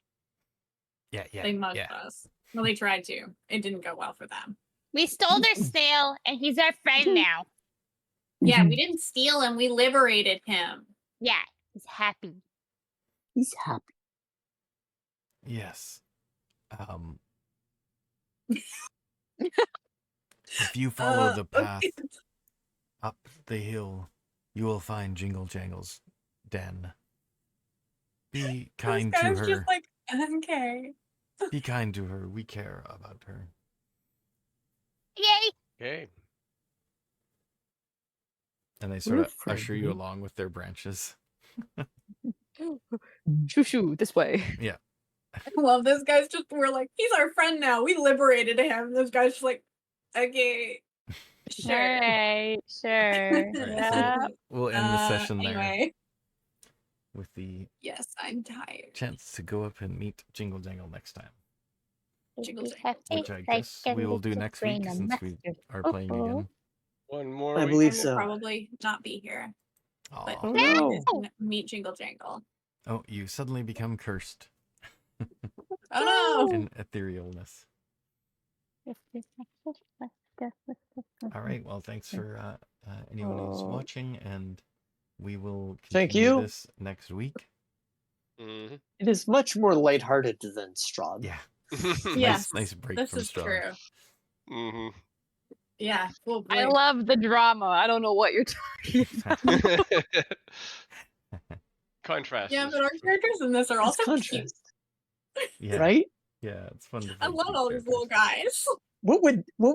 Yeah. Yeah. They mugged yeah. us. Well, they tried to. It didn't go well for them. We stole their snail, and he's our friend now. Yeah, we didn't steal him. We liberated him. Yeah. He's happy. He's happy. Yes. If you follow the path okay. up the hill, you will find Jingle Jangle's den. Be This kind to guy's her. just like, okay. Be kind to her. We care about her. Yay! Okay. And they sort of We're usher you friendly. along with their branches. Shoo shoo, this way. Yeah. I love this guy's just, we're like, he's our friend now. We liberated him. This guy's just like, okay, sure. Alright, sure. Alright, so Yeah. we'll end the session there Anyway, with the yes, I'm tired. chance to go up and meet Jingle Jangle next time. Jingle You jangle. have Which faith I like guess a we will do little next week brain, a since we master. are playing again. One more I week. believe I will so. probably not be here, but Aw. Oh, you no. guys can meet Jingle Jangle. Oh, you suddenly become cursed Oh no! in etherealness. All right. Well, thanks for anyone who's Oh. watching, and we will Thank continue you. this next week. Mhm. It is much more lighthearted than Strahd. Yeah. Yes, Nice break this from is Strahd. true. Mhm. Yeah, cool. I love the drama. I don't know what you're talking about. Contrast. Yeah, is but our for- characters in this are It's also cute. contrast, Yeah. right? Yeah. It's fun to I play love cute all these little characters. guys. What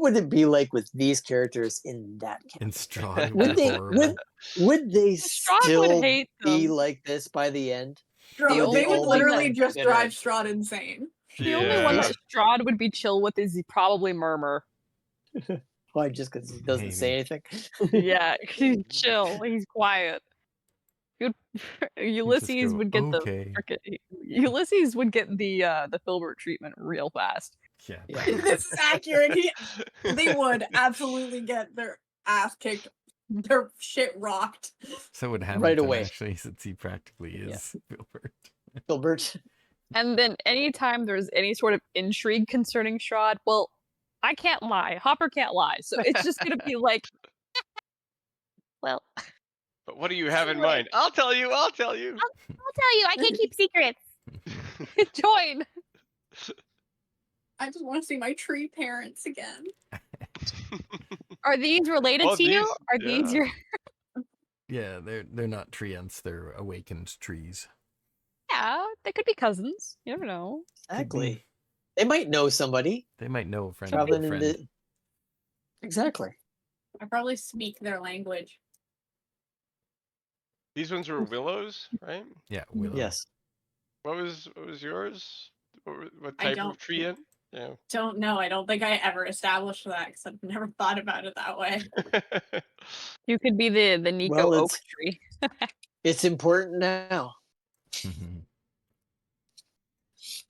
would it be like with these characters in that In campaign? Strahd, it would Would be they horrible. would they Strahd would still hate be them. like this by the end? The They only would one literally have just bitter- drive Strahd insane. The only one Yeah. that Strahd would be chill with is probably Murmur. Why? Just because he doesn't say anything? Yeah, he's chill. He's quiet. You'd, Ulysses go, would get "Okay." Ulysses would get the Filbert treatment real fast. Yeah. Yeah. This is accurate. They would absolutely get their ass kicked, their shit rocked. So would Hamilton, away. actually, since he practically is Filbert. Filbert. And then anytime there's any sort of intrigue concerning Strahd, well, I can't lie. Hopper can't lie. So it's just gonna be like, well, But what do you have in Right. mind? I'll tell you. I'll tell you. I'll tell you, I can't keep secrets. join. I just want to see my tree parents again. Are these related Well, to you? these- Are these yeah. your? Yeah, they're not treants, they're awakened trees. Yeah, they could be cousins. You never know. Exactly. They might know somebody They might know a friend of traveling a in friend. the. Exactly. I probably speak their language. These ones were willows, right? Yeah, Willow. Yes. What was yours? What I type don't of tree in? Yeah. Don't know. I don't think I ever established that because I've never thought about it that way. You could be the Nico Well, oak it's- tree. It's important now.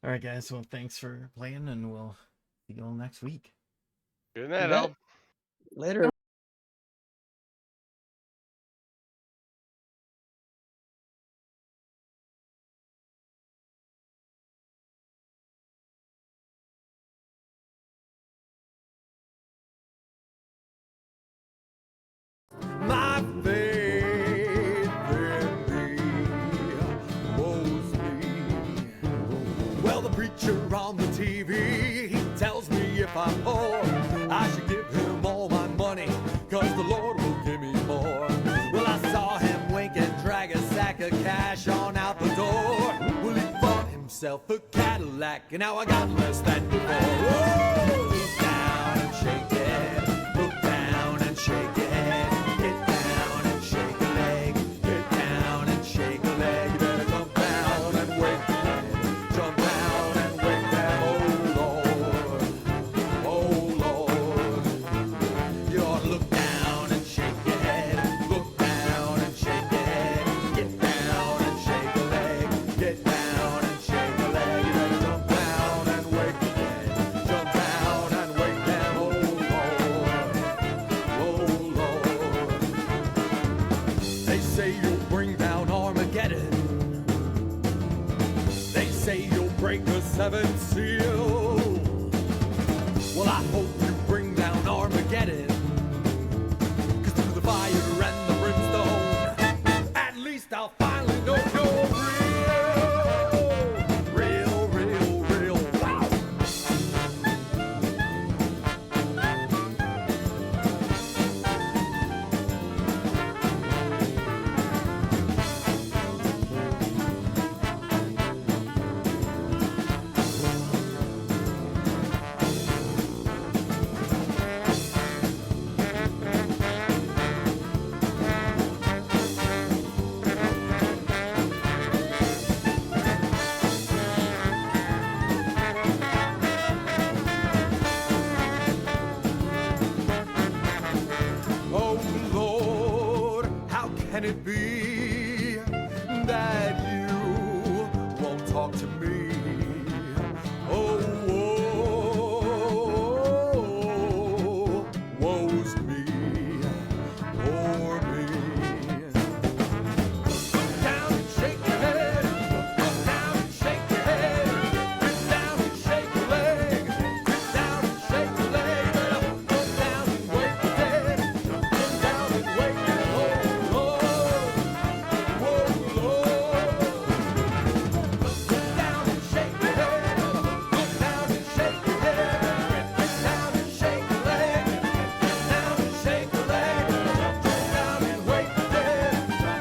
All right, guys. Well, thanks for playing, and we'll see you all next week. Good night, bet. Al. Later. My faith in thee moves me. Well, the preacher on the TV, he tells me if I'm poor, I should give him all my money, cause the Lord will give me more. Well, I saw him wink and drag a sack of cash on out the door. Well, he bought himself a Cadillac, and now I got less than before. Whoa! Look down and shake it. Look down and shake it. Get down and shake a leg. Get down and shake a leg. You better jump down and wake them. Jump down and wake them. Oh Lord. Oh Lord. You ought to look down and shake your head. Look down and shake your head. Get down and shake a leg. Get down and shake a leg. You better jump down and wake the dead. Jump down and wake them. Oh Lord. They say you'll bring down Armageddon. They say you'll break the seventh seal. Well, I hope you bring down Armageddon. 'Cause through the fire and the brimstone, at least I'll finally know you're real. Real, real, real. Wow. it be that you won't talk to me? Oh, woe's me, poor me. Look down and shake your head. Look down and shake your head. Get down and shake your leg. Get down and shake your leg. Look down and wake the dead. Look down and wake the Lord. Whoa, Lord. Look down and shake your head. Look down and shake your head. Get down and shake your leg. Get down and shake your leg. Look down and wake the dead.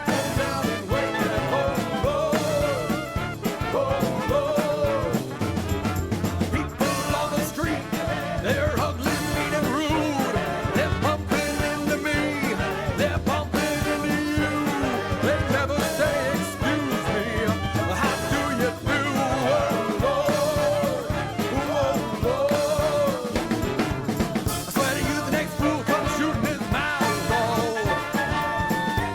Look down and wake the Lord. People on the street, they're ugly, mean, and rude. They're bumping into me, they're bumping into you. They never say, excuse me, how do you do? Oh, Lord, I swear to you, the next fool comes shooting his mouth off.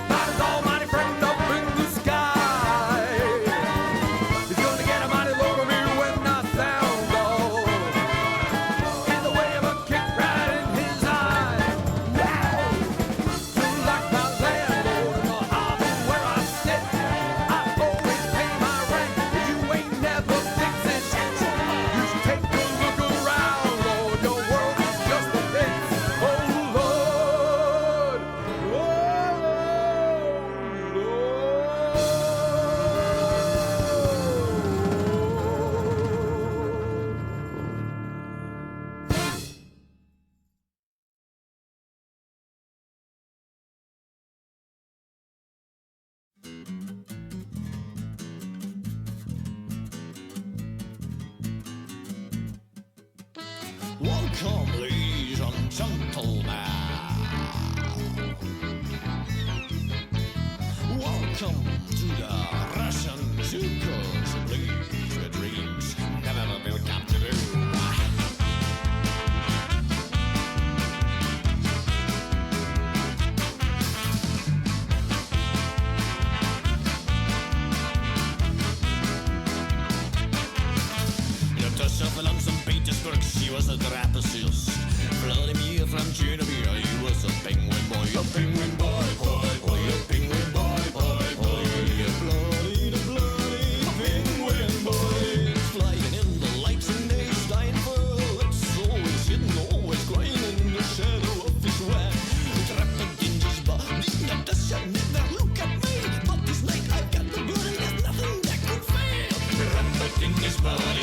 Not his almighty friend up in the sky. He's gonna get a mighty low from me when I sound off. In the way of a kick right in his eye. Wow! You like my landlord in the harbor where I sit. I always pay my rent, but you ain't never fixing shit. You should take a look around, Lord. Your world is just a pit. Oh, Lord. Welcome, ladies and gentlemen. Welcome to the Russian circus, please, where dreams never will come true. Natasha from St. Petersburg, she was a trapezist. Vladimir from Genevieve, he was a penguin boy, a penguin boy, boy, boy, a penguin boy, boy, boy, a bloody penguin boy. Flying in the lights and they dying for lips, always hidden, always crying in the shadow of his web. Trapped in his body, Natasha never look at me, but this night I've got the blood and there's nothing that could fail. Trapped in his body.